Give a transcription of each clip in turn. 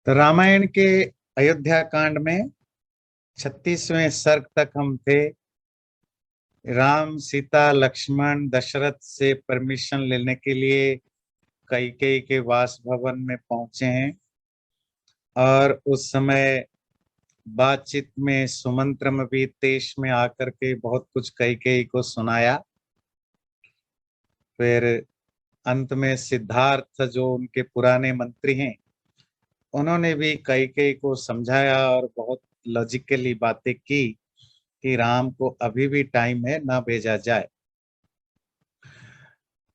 तो रामायण के अयोध्या कांड में 36वें सर्ग तक हम थे। राम सीता लक्ष्मण दशरथ से परमिशन लेने के लिए कैकेयी के वास भवन में पहुंचे हैं और उस समय बातचीत में सुमंत्र भी तेज में आकर के बहुत कुछ कैकेयी को सुनाया। फिर अंत में सिद्धार्थ जो उनके पुराने मंत्री हैं उन्होंने भी कैकेयी को समझाया और बहुत लॉजिकली बातें की कि राम को अभी भी टाइम है, ना भेजा जाए।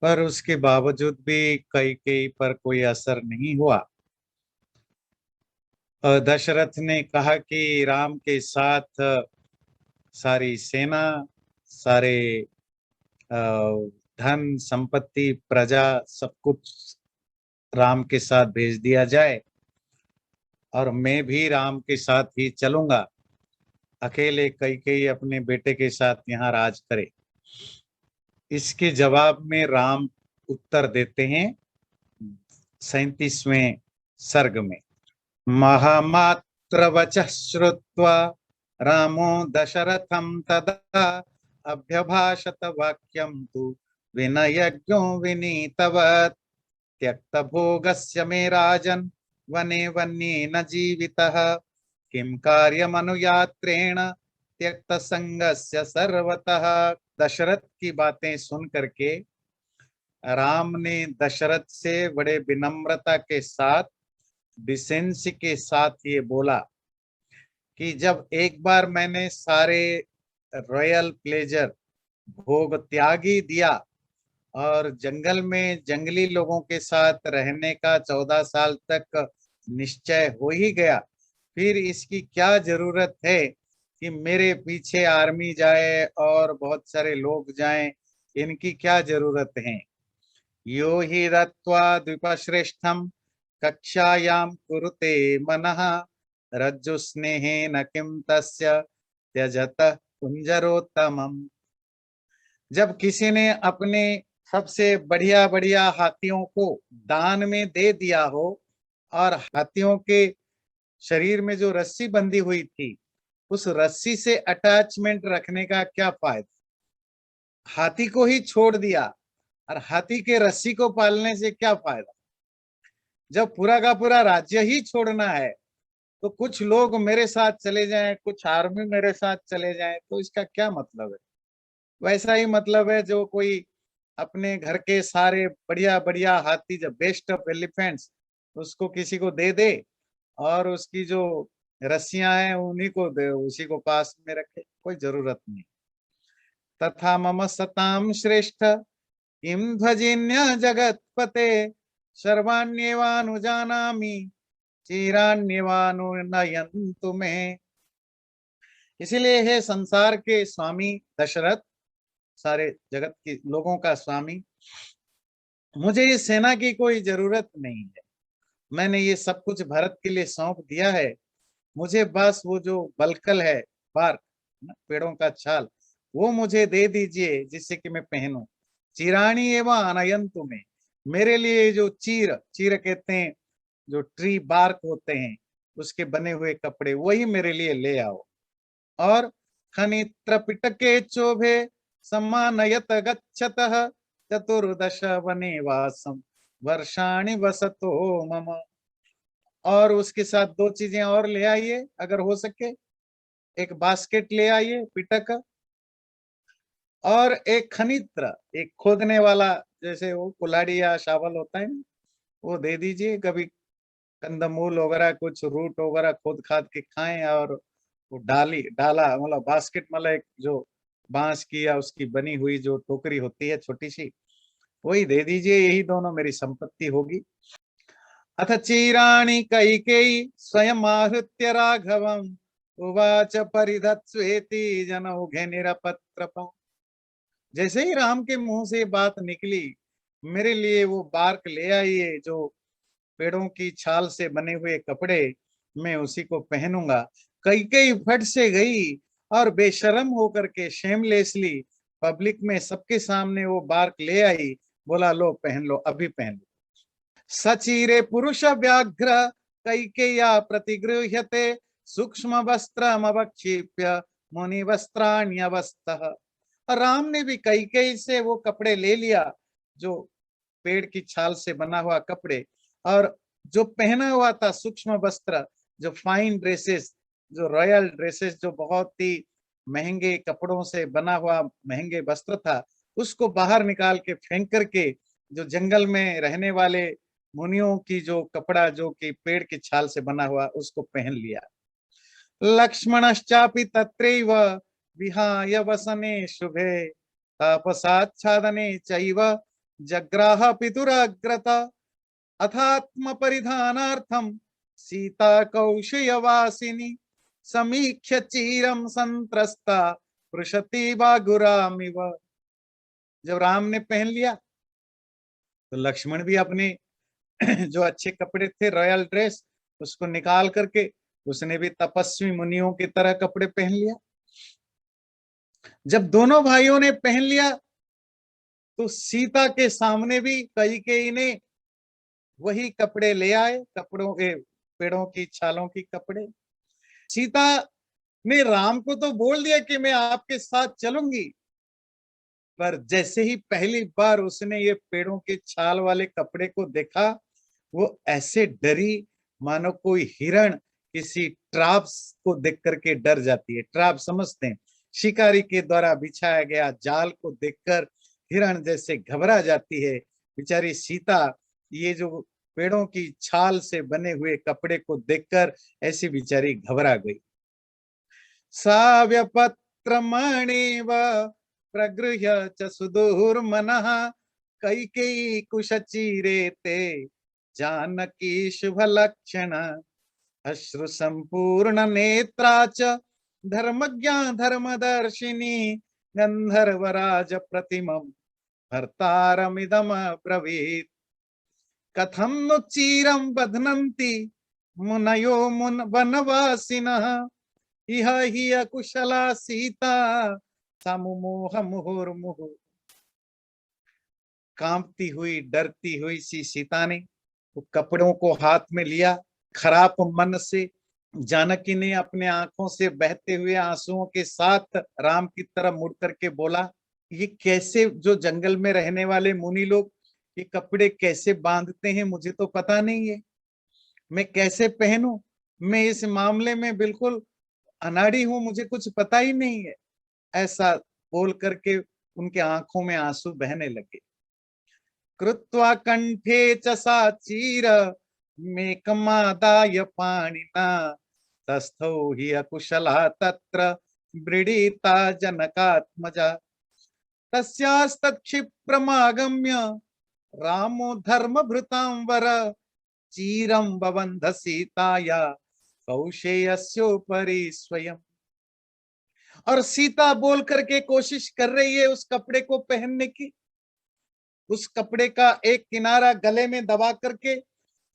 पर उसके बावजूद भी कैकेयी पर कोई असर नहीं हुआ। और दशरथ ने कहा कि राम के साथ सारी सेना, सारे धन संपत्ति प्रजा सब कुछ राम के साथ भेज दिया जाए और मैं भी राम के साथ ही चलूंगा। अकेले कैकेयी अपने बेटे के साथ यहाँ राज करे। इसके जवाब में राम उत्तर देते हैं 37वें सर्ग में। महामात्र वचः श्रुत्वा रामो दशरथं तदा अभ्यभाषत वाक्यं तु विनयज्ञो विनीतवत्। त्यक्त भोगस्य मे राजन् वने वन्येन जीवितः किं कार्यमनुयात्रेण त्यक्त संगस्य सर्वतः। दशरथ की बातें सुन करके राम ने दशरथ से बड़े विनम्रता के साथ, डिसेंसी के साथ ये बोला कि जब एक बार मैंने सारे रॉयल प्लेजर भोग त्यागी दिया और जंगल में जंगली लोगों के साथ रहने का 14 साल तक निश्चय हो ही गया, फिर इसकी क्या जरूरत है कि मेरे पीछे आर्मी जाए और बहुत सारे लोग जाएं। इनकी क्या जरूरत है। यो हि रत्वा द्विपश्रेष्ठम कक्षायाम कुरुते मनः रज्जु स्नेहेन किम तस्य त्यजत कुंजरोत्तमम्। जब किसी ने अपने सबसे बढ़िया बढ़िया हाथियों को दान में दे दिया हो और हाथियों के शरीर में जो रस्सी बंधी हुई थी उस रस्सी से अटैचमेंट रखने का क्या फायदा। हाथी को ही छोड़ दिया और हाथी के रस्सी को पालने से क्या फायदा। जब पूरा का पूरा राज्य ही छोड़ना है तो कुछ लोग मेरे साथ चले जाएं, कुछ आर्मी मेरे साथ चले जाएं, तो इसका क्या मतलब है। वैसा ही मतलब है जो कोई अपने घर के सारे बढ़िया बढ़िया हाथी, जब बेस्ट ऑफ एलिफेंट्स, उसको किसी को दे दे और उसकी जो रस्सियां हैं उन्हीं को दे, उसी को पास में रखे, कोई जरूरत नहीं। तथा मम सताम श्रेष्ठ किम ध्वजिन्य जगतपते सर्वाण्येवानुजानामि चिरान्यवानुनयन्तु मे। इसीलिए हे संसार के स्वामी दशरथ, सारे जगत के लोगों का स्वामी, मुझे ये सेना की कोई जरूरत नहीं है। मैंने ये सब कुछ भरत के लिए सौंप दिया है। मुझे बस वो जो बलकल है, बार्क, पेड़ों का छाल, वो मुझे दे दीजिए जिससे कि मैं पहनूं। चिराणी एवं अनयंतु में, मेरे लिए जो चीर चीर कहते हैं, जो ट्री बार्क होते हैं उसके बने हुए कपड़े, वही मेरे लिए ले आओ। और खनित्र पिटके चोभे सम्मानयत गच्छतः चतुर्दश वनेवासम वर्षाणि वसतो मम। और उसके साथ दो चीजें और ले आइए अगर हो सके। एक बास्केट ले आइए पिटक, और एक खनित्र, एक खोदने वाला, जैसे वो कुल्हाड़ी या शावल होता है ना, वो दे दीजिए। कभी कंदमूल वगैरह कुछ रूट वगैरह खोद खाद के खाएं। और वो डाला मतलब बास्केट, मतलब एक जो बांस की या उसकी बनी हुई जो टोकरी होती है छोटी सी, वही दे दीजिए। यही दोनों मेरी संपत्ति होगी। अथ चीराणि कैकेयी स्वयं आहृत्य राघवम् उवाच परिधत्स्वेति जनौघे निरपत्रपम्। जैसे ही राम के मुंह से बात निकली, मेरे लिए वो बार्क ले आइए, जो पेड़ों की छाल से बने हुए कपड़े, मैं उसी को पहनूंगा। कैकेयी फट से गई और बेशरम होकर के शेमलेसली पब्लिक में सबके सामने वो बार्क ले आई। बोला लो पहन लो, अभी पहन लो। सचीरे पुरुष व्याघ्र कैकेय्या प्रतिगृह्यते सूक्ष्म वस्त्रमवक्षिप्य मुनि वस्त्राण्यवस्तः। राम ने भी कैकेयी से वो कपड़े ले लिया, जो पेड़ की छाल से बना हुआ कपड़े, और जो पहना हुआ था सूक्ष्म वस्त्र, जो फाइन ड्रेसेस, जो रॉयल ड्रेसेस, जो बहुत ही महंगे कपड़ों से बना हुआ महंगे वस्त्र था, उसको बाहर निकाल के फेंक करके जो जंगल में रहने वाले मुनियों की जो कपड़ा जो कि पेड़ की छाल से बना हुआ, उसको पहन लिया। लक्ष्मणश्चापि तत्रैव विहाय वसने शुभे तपसाच्छादने चैव जग्राह पितुरग्रत अथात्म परिधानार्थम सीता कौशयवासिनी समीक्ष्य चीरम संत्रस्ता पृषति वागुरामिव। जब राम ने पहन लिया तो लक्ष्मण भी अपने जो अच्छे कपड़े थे, रॉयल ड्रेस, उसको निकाल करके उसने भी तपस्वी मुनियों की तरह कपड़े पहन लिया। जब दोनों भाइयों ने पहन लिया तो सीता के सामने भी कैकेयी ने वही कपड़े ले आए, कपड़ों के पेड़ों की छालों की कपड़े। सीता ने राम को तो बोल दिया कि मैं आपके साथ चलूंगी, पर जैसे ही पहली बार उसने ये पेड़ों के छाल वाले कपड़े को देखा, वो ऐसे डरी मानो कोई हिरण किसी ट्रैप्स को देख करके डर जाती है। ट्रैप समझते हैं, शिकारी के द्वारा बिछाया गया जाल को देखकर हिरण जैसे घबरा जाती है। बेचारी सीता ये जो पेड़ों की छाल से बने हुए कपड़े को देखकर ऐसी बेचारी घबरा गई। साव्यपत्रमणेव प्रगृह्य च सुदुर्मनः कैकेयी कुशचिरेते जानकी शुभ लक्षण अश्रु संपूर्ण नेत्रा च धर्मज्ञा धर्मदर्शिनी गंधर्वराज प्रतिमं भर्तारमिदम ब्रवीत् कथं नु चीरं बध्नन्ति मुनयो मुन वनवासिनः इह हि अकुशला सीता समुमोह मुहुर्मुहुः। कांपती हुई डरती हुई सी सीता ने वो कपड़ों को हाथ में लिया, खराब मन से जानकी ने अपने आंखों से बहते हुए आंसुओं के साथ राम की तरफ मुड़ करके बोला, ये कैसे जो जंगल में रहने वाले मुनि लोग ये कपड़े कैसे बांधते हैं, मुझे तो पता नहीं है, मैं कैसे पहनूं, मैं इस मामले में बिल्कुल अनाड़ी हूं, मुझे कुछ पता ही नहीं है। ऐसा बोल करके उनके आंखों में आंसू बहने लगे। कृत्वा कंठे च सा चीर मेकमादाय पाणिना तस्थौ हि अकुशला तत्र व्रीडिता जनकात्मजा तस्यास्तत्क्षिप्रमागम्य रामो धर्मभृतां वर चीरं बबन्ध सीताया कौशेयस्योपरि स्वयं। और सीता बोल करके कोशिश कर रही है उस कपड़े को पहनने की। उस कपड़े का एक किनारा गले में दबा करके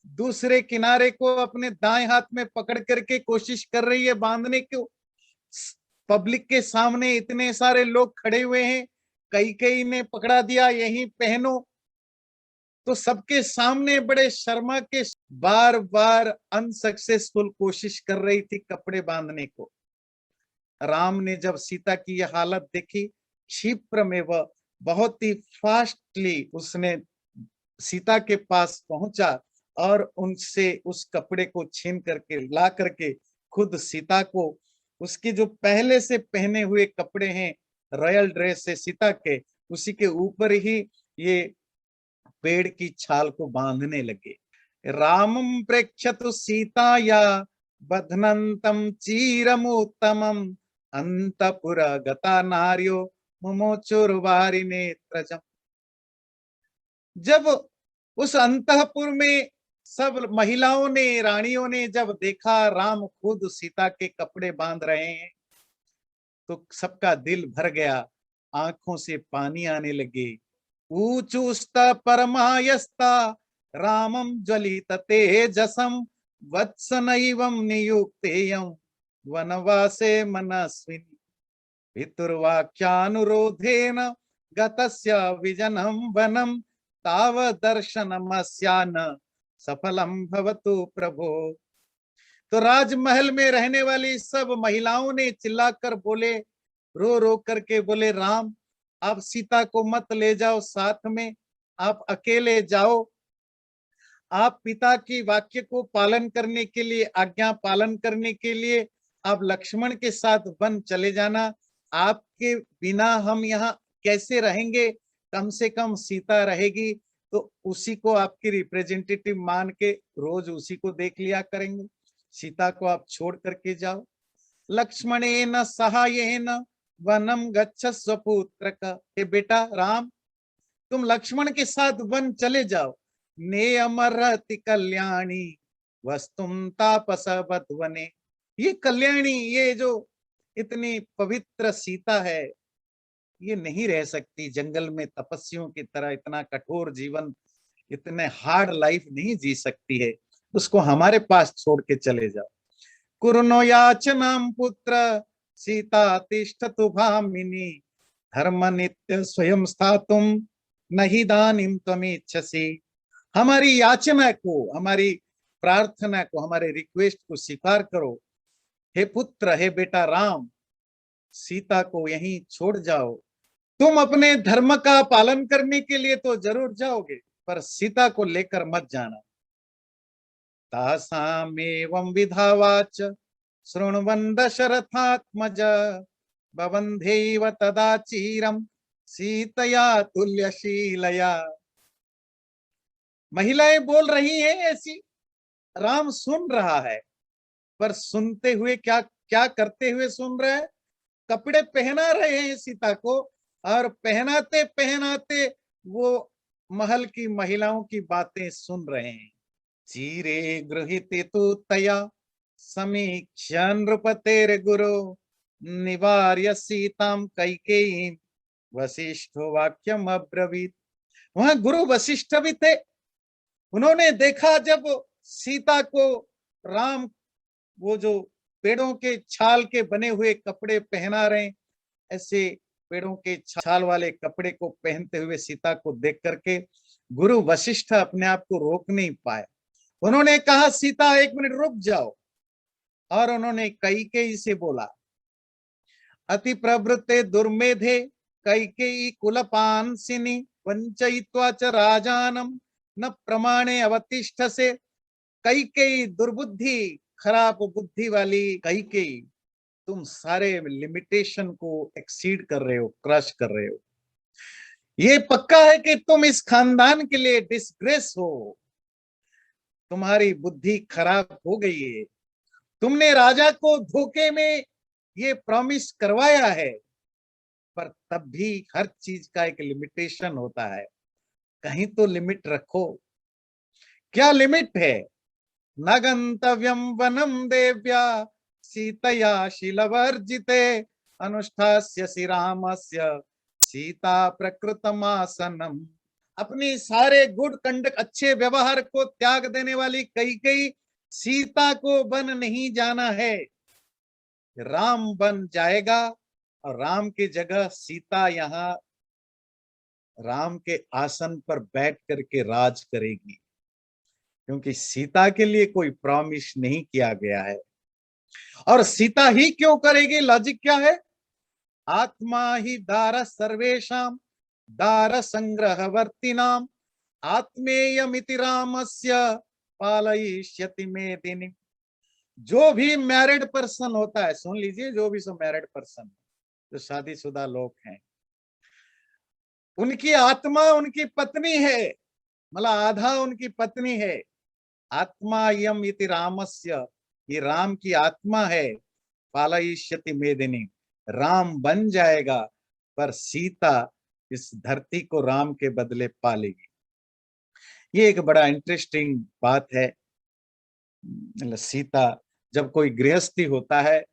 दूसरे किनारे को अपने दाएं हाथ में पकड़ करके कोशिश कर रही है बांधने को। पब्लिक के सामने इतने सारे लोग खड़े हुए हैं, कैकेयी ने पकड़ा दिया यही पहनो, तो सबके सामने बड़े शर्मा के बार बार अनसक्सेसफुल कोशिश कर रही थी कपड़े बांधने को। राम ने जब सीता की यह हालत देखी, क्षिप्र में वह बहुत ही फास्टली उसने सीता के पास पहुंचा और उनसे उस कपड़े को छीन करके ला करके खुद सीता को उसके जो पहले से पहने हुए कपड़े हैं, रॉयल ड्रेस है सीता के, उसी के ऊपर ही ये पेड़ की छाल को बांधने लगे। रामं प्रेक्षतु सीताया बध्नन्तं चीरमुत्तमं अंतपुर गता नार्यो मुमुचुर्वारि नेत्रजम्। जब उस अंतःपुर में सब महिलाओं ने, रानियों ने जब देखा राम खुद सीता के कपड़े बांध रहे हैं, तो सबका दिल भर गया, आंखों से पानी आने लगे। ऊचुस्ता परमायस्ता रामं ज्वलित तेजसं वत्सनैवं नियुक्तेयं वनवासे मनस्विनी पितुर्वाक्यानुरोधेन गतस्य विजनं वनं तावदर्शनमस्यान सफलं भवतु प्रभो। तो राजमहल में रहने वाली सब महिलाओं ने चिल्लाकर बोले, रो रो करके बोले, राम आप सीता को मत ले जाओ साथ में, आप अकेले जाओ। आप पिता की वाक्य को पालन करने के लिए, आज्ञा पालन करने के लिए आप लक्ष्मण के साथ वन चले जाना। आपके बिना हम यहाँ कैसे रहेंगे? कम से कम सीता रहेगी तो उसी को आपकी रिप्रेजेंटेटिव मान के रोज उसी को देख लिया करेंगे। सीता को आप छोड़ करके जाओ। लक्ष्मणेन सहायेन वनम गच्छस्व पुत्रक। हे बेटा राम, तुम लक्ष्मण के साथ वन चले जाओ। ने अमरति कल्याणी वस्तुम तापस वने। ये कल्याणी, ये जो इतनी पवित्र सीता है, ये नहीं रह सकती जंगल में तपस्वियों की तरह, इतना कठोर जीवन, इतने हार्ड लाइफ नहीं जी सकती है। उसको हमारे पास छोड़ के चले जाओ। कुरुनो याचनाम पुत्र सीता तिष्ठतु भामिनी धर्म नित्य स्वयं स्थातुम नहीं दानिम त्वमिच्छसि। हमारी याचना को, हमारी प्रार्थना को, हमारे रिक्वेस्ट को स्वीकार करो। हे पुत्र, हे बेटा राम, सीता को यहीं छोड़ जाओ। तुम अपने धर्म का पालन करने के लिए तो जरूर जाओगे, पर सीता को लेकर मत जाना। तासामेवं विधावाच शृण्वन् दशरथात्मज बबन्धेव तदा चीरम सीतया तुल्यशीलया। महिलाएं बोल रही हैं ऐसी, राम सुन रहा है, पर सुनते हुए क्या क्या करते हुए सुन रहे हैं? कपड़े पहना रहे हैं सीता को, और पहनाते पहनाते वो महल की महिलाओं की बातें सुन रहे हैं। चीरे गृहीते तु तया समीक्ष्य नृपतेर गुरु निवार्य सीताम कैकेयी वशिष्ठो वाक्यम अब्रवीत। वहां गुरु वशिष्ठ भी थे। उन्होंने देखा जब सीता को राम वो जो पेड़ों के छाल के बने हुए कपड़े पहना रहे, ऐसे पेड़ों के छाल वाले कपड़े को पहनते हुए सीता को देख करके गुरु वशिष्ठ अपने आप को रोक नहीं पाए। उन्होंने कहा, सीता एक मिनट रुक जाओ। और उन्होंने कैकेयी से बोला, अति प्रवृत्ते दुर्मेधे कैकेयी कुलपांसिनी वंचयित्वा च राजानम न प्रमाणे अवतिष्ठ से। कैकेयी दुर्बुद्धि, खराब बुद्धि वाली कैकेयी, तुम सारे लिमिटेशन को एक्सीड कर रहे हो, क्रश कर रहे हो। ये पक्का है कि तुम इस खानदान के लिए डिस्ग्रेस हो। तुम्हारी बुद्धि खराब हो गई है। तुमने राजा को धोखे में ये प्रॉमिस करवाया है, पर तब भी हर चीज का एक लिमिटेशन होता है। कहीं तो लिमिट रखो। क्या लिमिट है? न गंतव्यम वनम देव्या सीतया शीलवर्जिते अनुष्ठास्यसि रामस्य सीता प्रकृतमासनम। अपनी सारे गुड कंडक्ट, अच्छे व्यवहार को त्याग देने वाली कैकेयी सीता को वन नहीं जाना है। राम बन जाएगा और राम की जगह सीता यहाँ राम के आसन पर बैठ करके राज करेगी, क्योंकि सीता के लिए कोई प्रॉमिस नहीं किया गया है। और सीता ही क्यों करेगी? लॉजिक क्या है? आत्मा ही दार सर्वेशाम दार संग्रहवर्तिनाम आत्मेयमिति रामस्य पालयिष्यति मेदिनी। जो भी मैरिड पर्सन होता है, सुन लीजिए, जो भी सब मैरिड पर्सन, जो शादीशुदा लोग हैं, उनकी आत्मा उनकी पत्नी है, मतलब आधा उनकी पत्नी है। आत्मा यम इति रामस्य, ये राम की आत्मा है। पालयिष्यति मेदिनी, राम बन जाएगा, पर सीता इस धरती को राम के बदले पालेगी। ये एक बड़ा इंटरेस्टिंग बात है। सीता, जब कोई गृहस्थी होता है,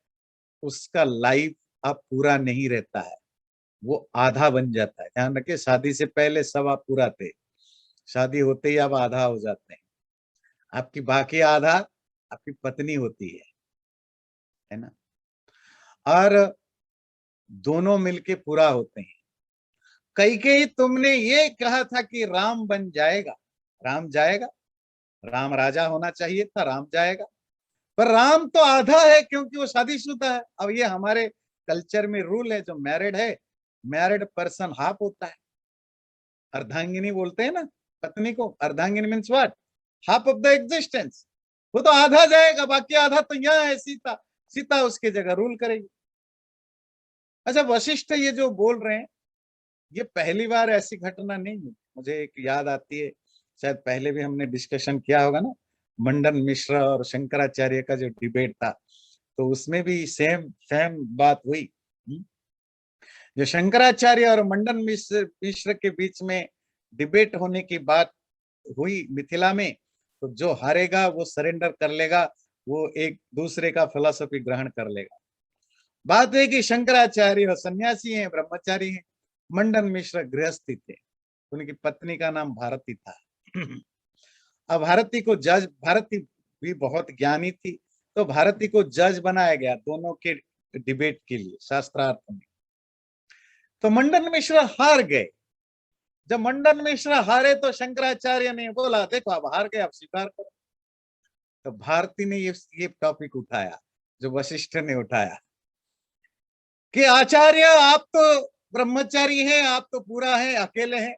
उसका लाइफ अब पूरा नहीं रहता है, वो आधा बन जाता है। ध्यान रखिए, शादी से पहले सब आप पूरा थे, शादी होते ही आप आधा हो जाते हैं। आपकी बाकी आधा आपकी पत्नी होती है ना, और दोनों मिलके पूरा होते हैं। कैकेयी, तुमने ये कहा था कि राम बन जाएगा, राम जाएगा, राम राजा होना चाहिए था, राम जाएगा, पर राम तो आधा है क्योंकि वो शादीशुदा है। अब ये हमारे कल्चर में रूल है, जो मैरिड है, मैरिड पर्सन हाफ होता है। अर्धांगिनी बोलते हैं ना पत्नी को, अर्धांगिनी means what, half of the existence. वो तो आधा जाएगा, बाकी आधा तो यहाँ है सीता, सीता उसकी जगह रूल करेगी। अच्छा, वशिष्ठ ये जो बोल रहे हैं, ये पहली बार ऐसी घटना नहीं है। मुझे एक याद आती है, शायद पहले भी हमने डिस्कशन किया होगा ना, मंडन मिश्र और शंकराचार्य का जो डिबेट था, तो उसमें भी सेम सेम बात हुई। जो शंकराचार्य और मंडन मिश्र के बीच में डिबेट होने की बात हुई मिथिला में, तो जो हारेगा वो सरेंडर कर लेगा, वो एक दूसरे का फिलॉसफी ग्रहण कर लेगा। बात है कि शंकराचार्य सन्यासी हैं, ब्रह्मचारी हैं, मंडन मिश्र गृहस्थी थे, उनकी पत्नी का नाम भारती था। अब भारती को जज, भारती भी बहुत ज्ञानी थी, तो भारती को जज बनाया गया दोनों के डिबेट के लिए शास्त्रार्थ में। तो मंडन मिश्र हार गए। जब मंडन मिश्र हारे तो शंकराचार्य ने बोला, देखो आप हार गए, आप स्वीकार करो। तो भारती ने ये टॉपिक उठाया जो वशिष्ठ ने उठाया कि आचार्य आप तो ब्रह्मचारी हैं, आप तो पूरा है, अकेले हैं।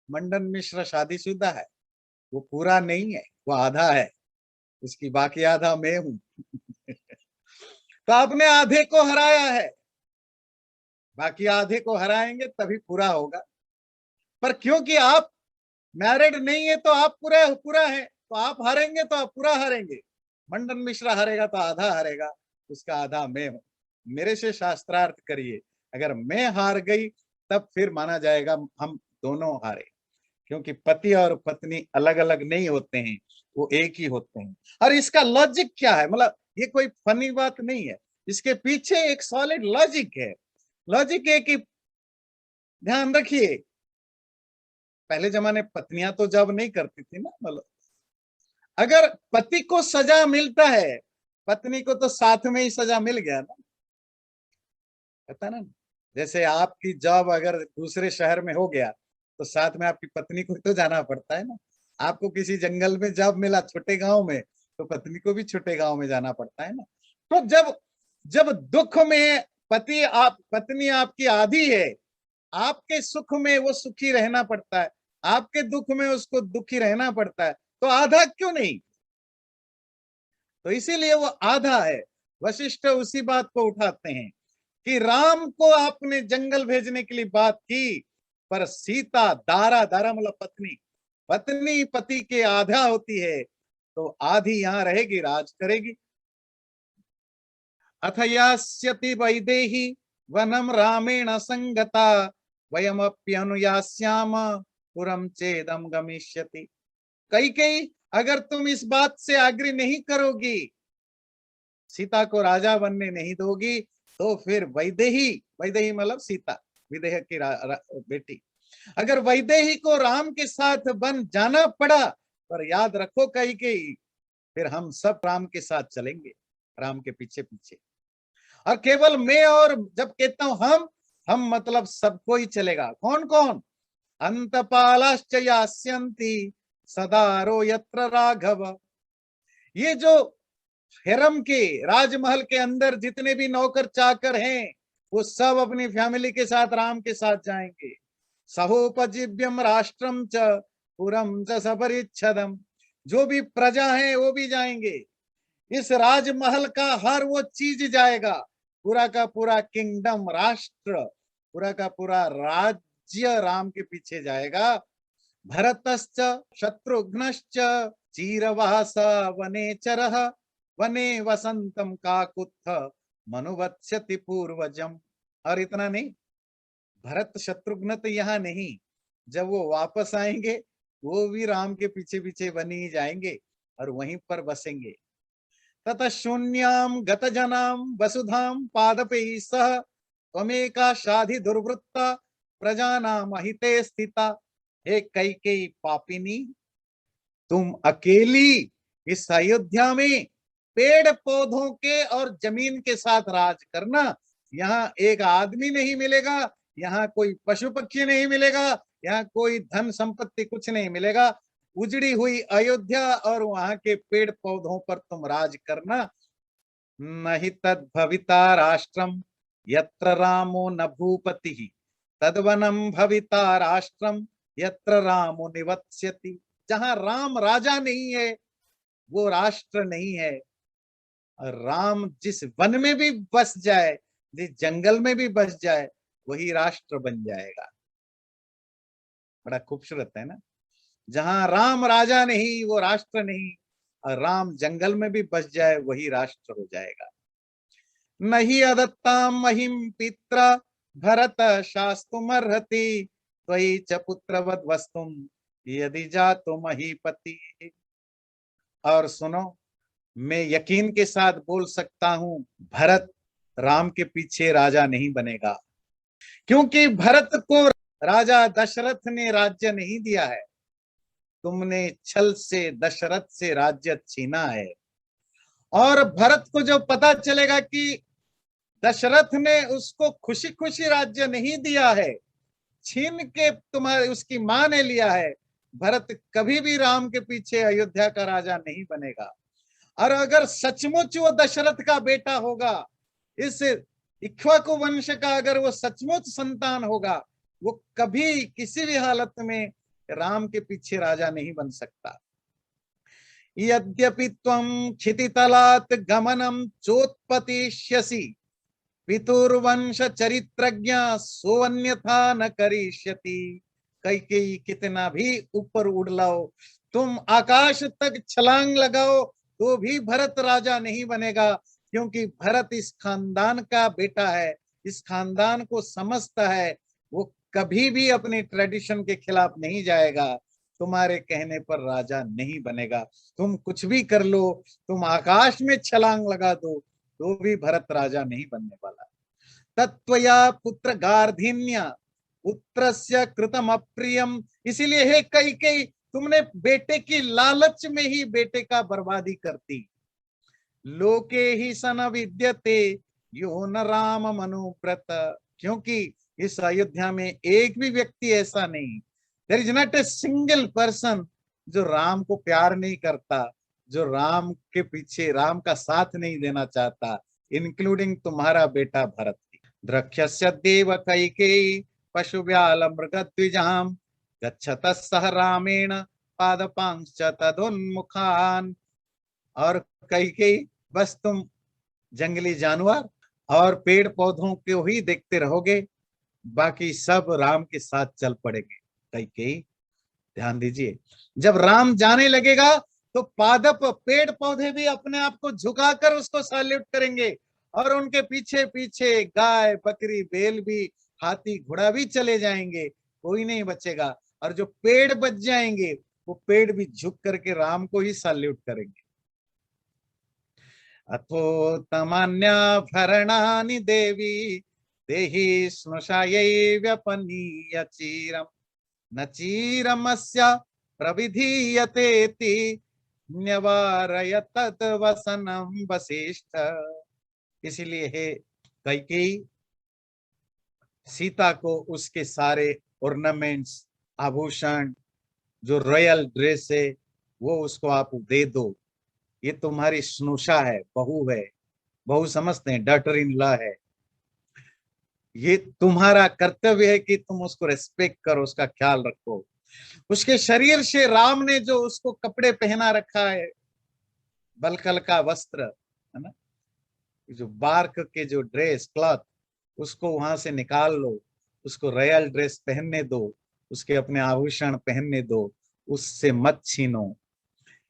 मंडन मिश्र शादीशुदा है, वो पूरा नहीं है, वो आधा है, उसकी बाकी आधा मैं हूं। तो आपने आधे को हराया है, बाकी आधे को हराएंगे तभी पूरा होगा। पर क्योंकि आप मैरिड नहीं है तो आप पूरा पूरा है, तो आप हारेंगे तो आप पूरा हारेंगे। मंडन मिश्रा हारेगा तो आधा हारेगा, उसका आधा मैं हूं। मेरे से शास्त्रार्थ करिए, अगर मैं हार गई तब फिर माना जाएगा हम दोनों हारे, क्योंकि पति और पत्नी अलग अलग नहीं होते हैं, वो एक ही होते हैं। और इसका लॉजिक क्या है, मतलब ये कोई फनी बात नहीं है, इसके पीछे एक सॉलिड लॉजिक है। लॉजिक है कि ध्यान रखिए, पहले जमाने पत्नियां तो जॉब नहीं करती थी ना, मतलब अगर पति को सजा मिलता है, पत्नी को तो साथ में ही सजा मिल गया ना, पता ना। जैसे आपकी जॉब अगर दूसरे शहर में हो गया तो साथ में आपकी पत्नी को तो जाना पड़ता है ना। आपको किसी जंगल में जॉब मिला छोटे गांव में, तो पत्नी को भी छोटे गांव में जाना पड़ता है ना। तो जब जब दुख में पत्नी आपकी आधी है, आपके सुख में वो सुखी रहना पड़ता है, आपके दुख में उसको दुखी रहना पड़ता है, तो आधा क्यों नहीं। तो इसीलिए वो आधा है। वशिष्ठ उसी बात को उठाते हैं कि राम को आपने जंगल भेजने के लिए बात की, पर सीता, दारा, दारा मतलब पत्नी, पत्नी पति के आधा होती है, तो आधी यहां रहेगी, राज करेगी। अथ यास्यति वैदेही वनम रामेण संगता वयमप्यनुयास्याम पुरम चेदम गमिष्यति। कई कई, अगर तुम इस बात से आग्रह नहीं करोगी, सीता को राजा बनने नहीं दोगी, तो फिर वैदेही, वैदेही मतलब सीता, विदेह की बेटी, अगर वैदेही को राम के साथ बन जाना पड़ा, पर याद रखो कई कई, फिर हम सब राम के साथ चलेंगे, राम के पीछे पीछे। और केवल मैं, और जब कहता हूं हम मतलब सबको ही चलेगा। कौन कौन, अंतपालाश्च यास्यन्ति सदारो यत्र राघव। ये जो हेरम के, राजमहल के अंदर जितने भी नौकर चाकर हैं, वो सब अपनी फैमिली के साथ राम के साथ जाएंगे। सहोपजीव्यम राष्ट्रम च पुरम च सबरिच्छदम, जो भी प्रजा है वो भी जाएंगे। इस राजमहल का हर वो चीज जाएगा, पूरा का पूरा किंगडम, राष्ट्र, पूरा का पूरा राज्य राम के पीछे जाएगा। भरतश्च शत्रुघ्नश्च चीरवास वने चरः वने वसंतम काकुत्थ मनुवत्स्यति पूर्वजम। और इतना नहीं, भरत शत्रुघ्न तो यहाँ नहीं, जब वो वापस आएंगे वो भी राम के पीछे पीछे वन ही जाएंगे और वहीं पर बसेंगे। ततः शून्याम गत जनाम वसुधाम पादपे सह त्वमेका शाधि दुर्वृत्ता प्रजानाम हिते स्थिता। हे कैकेयी पापिनी, तुम अकेली इस अयोध्या में पेड़ पौधों के और जमीन के साथ राज करना। यहाँ एक आदमी नहीं मिलेगा, यहाँ कोई पशु पक्षी नहीं मिलेगा, यहाँ कोई धन संपत्ति कुछ नहीं मिलेगा। उजड़ी हुई अयोध्या और वहां के पेड़ पौधों पर तुम राज करना। नहीं तद भविता राष्ट्रम यत्र रामो न भूपति, तदवनम भविता राष्ट्रम यत्र रामो निवत्स्यति। जहां राम राजा नहीं है वो राष्ट्र नहीं है। राम जिस वन में भी बस जाए, जिस जंगल में भी बस जाए, वही राष्ट्र बन जाएगा। बड़ा खूबसूरत है ना। जहां राम राजा नहीं वो राष्ट्र नहीं, और राम जंगल में भी बस जाए वही राष्ट्र हो जाएगा। नहीं अदत्ताम महिम पित्र भरत शास्तुमर्हति, त्वयि च पुत्रवद वस्तुम यदि जातु महीपति। और सुनो, मैं यकीन के साथ बोल सकता हूं, भरत राम के पीछे राजा नहीं बनेगा, क्योंकि भरत को राजा दशरथ ने राज्य नहीं दिया है। तुमने छल से दशरथ से राज्य छीना है। और भरत को जब पता चलेगा कि दशरथ ने उसको खुशी खुशी राज्य नहीं दिया है, छीन के तुम्हारे उसकी मां ने लिया है, भरत कभी भी राम के पीछे अयोध्या का राजा नहीं बनेगा। और अगर सचमुच वो दशरथ का बेटा होगा, इस इक्ष्वाकु वंश का अगर वो सचमुच संतान होगा, वो कभी किसी भी हालत में राम के पीछे राजा नहीं बन सकता। यद्यपि त्वं क्षितितलात् गमनं चोत्पतिष्यसि, पितुर्वंश चरित्रज्ञ सोऽन्यथा न करिष्यति। कैकेयी कितना भी ऊपर उड़ लाओ, तुम आकाश तक छलांग लगाओ, तो भी भरत राजा नहीं बनेगा, क्योंकि भरत इस खानदान का बेटा है, इस खानदान को समझता है। वो कभी भी अपने ट्रेडिशन के खिलाफ नहीं जाएगा। तुम्हारे कहने पर राजा नहीं बनेगा। तुम कुछ भी कर लो, तुम आकाश में छलांग लगा दो, तो भी भरत राजा नहीं बनने वाला। तत्वया पुत्र गार्धिन्य पुत्रस्य कृतम अप्रियम। इसीलिए हे कैकेयी, तुमने बेटे की लालच में ही बेटे का बर्बादी कर दी। लोके ही सन विद्यते यो न राम मनुव्रत। क्योंकि इस अयोध्या में एक भी व्यक्ति ऐसा नहीं, there is not a single person जो राम को प्यार नहीं करता, जो राम के पीछे राम का साथ नहीं देना चाहता, इंक्लूडिंग तुम्हारा बेटा भरत। द्रक्ष्यस्य देव कैकेयी पशुव्याल मृगद्विजाम, गच्छतः सह रामेण पादपांश्च तदोन्मुखान। और कैकेयी बस तुम जंगली जानवर और पेड़ पौधों को ही देखते रहोगे, बाकी सब राम के साथ चल पड़ेंगे। कैकेयी ध्यान दीजिए, जब राम जाने लगेगा तो पादप पेड़ पौधे भी अपने आप को झुकाकर उसको सैल्यूट करेंगे, और उनके पीछे पीछे गाय बकरी बैल भी, हाथी घोड़ा भी चले जाएंगे, कोई नहीं बचेगा। और जो पेड़ बच जाएंगे वो पेड़ भी झुक करके राम को ही सैल्यूट करेंगे। अथो तमान्याभरणानि देवी देहि स्नुषायै व्यपनीय चीरम, न चीरमस्य प्रविधीयतेति न्यवारय तत् वसनम वसिष्ठ। इसलिए हे कैकेयी, सीता को उसके सारे ऑर्नामेंट्स, आभूषण, जो रॉयल ड्रेस है, वो उसको आप दे दो। ये तुम्हारी स्नुषा है, बहू है, बहू समझते हैं, डॉटर इन लॉ है। ये तुम्हारा कर्तव्य है कि तुम उसको रेस्पेक्ट करो, उसका ख्याल रखो। उसके शरीर से राम ने जो उसको कपड़े पहना रखा है, बलकल का वस्त्र है ना, जो बार्क के जो ड्रेस क्लॉथ, उसको वहां से निकाल लो, उसको रॉयल ड्रेस पहनने दो, उसके अपने आभूषण पहनने दो, उससे मत छीनो।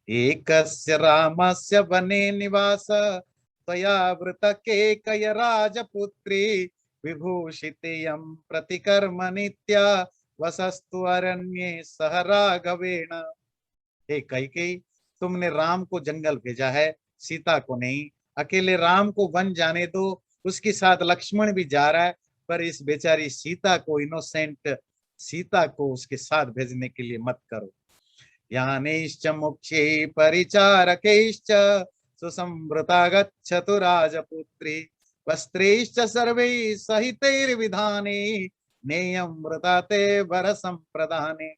एकस्य रामस्य वने निवास त्वया वृत केकय राजपुत्री, विभूषितेयं प्रतिकर्म नित्या वसस्तु अरण्ये सह राघवेण। हे कैकेयी, तुमने राम को जंगल भेजा है, सीता को नहीं। अकेले राम को वन जाने दो, उसके साथ लक्ष्मण भी जा रहा है, पर इस बेचारी सीता को, इनोसेंट सीता को उसके साथ भेजने के लिए मत करो। यानेश्च मुख्यै परिचारकैश्च सुसंवृता गच्छतु राजपुत्री, वस्त्रैश्च सर्वैः सहितैर्विधाने नेयं वृता ते वर संप्रदाने।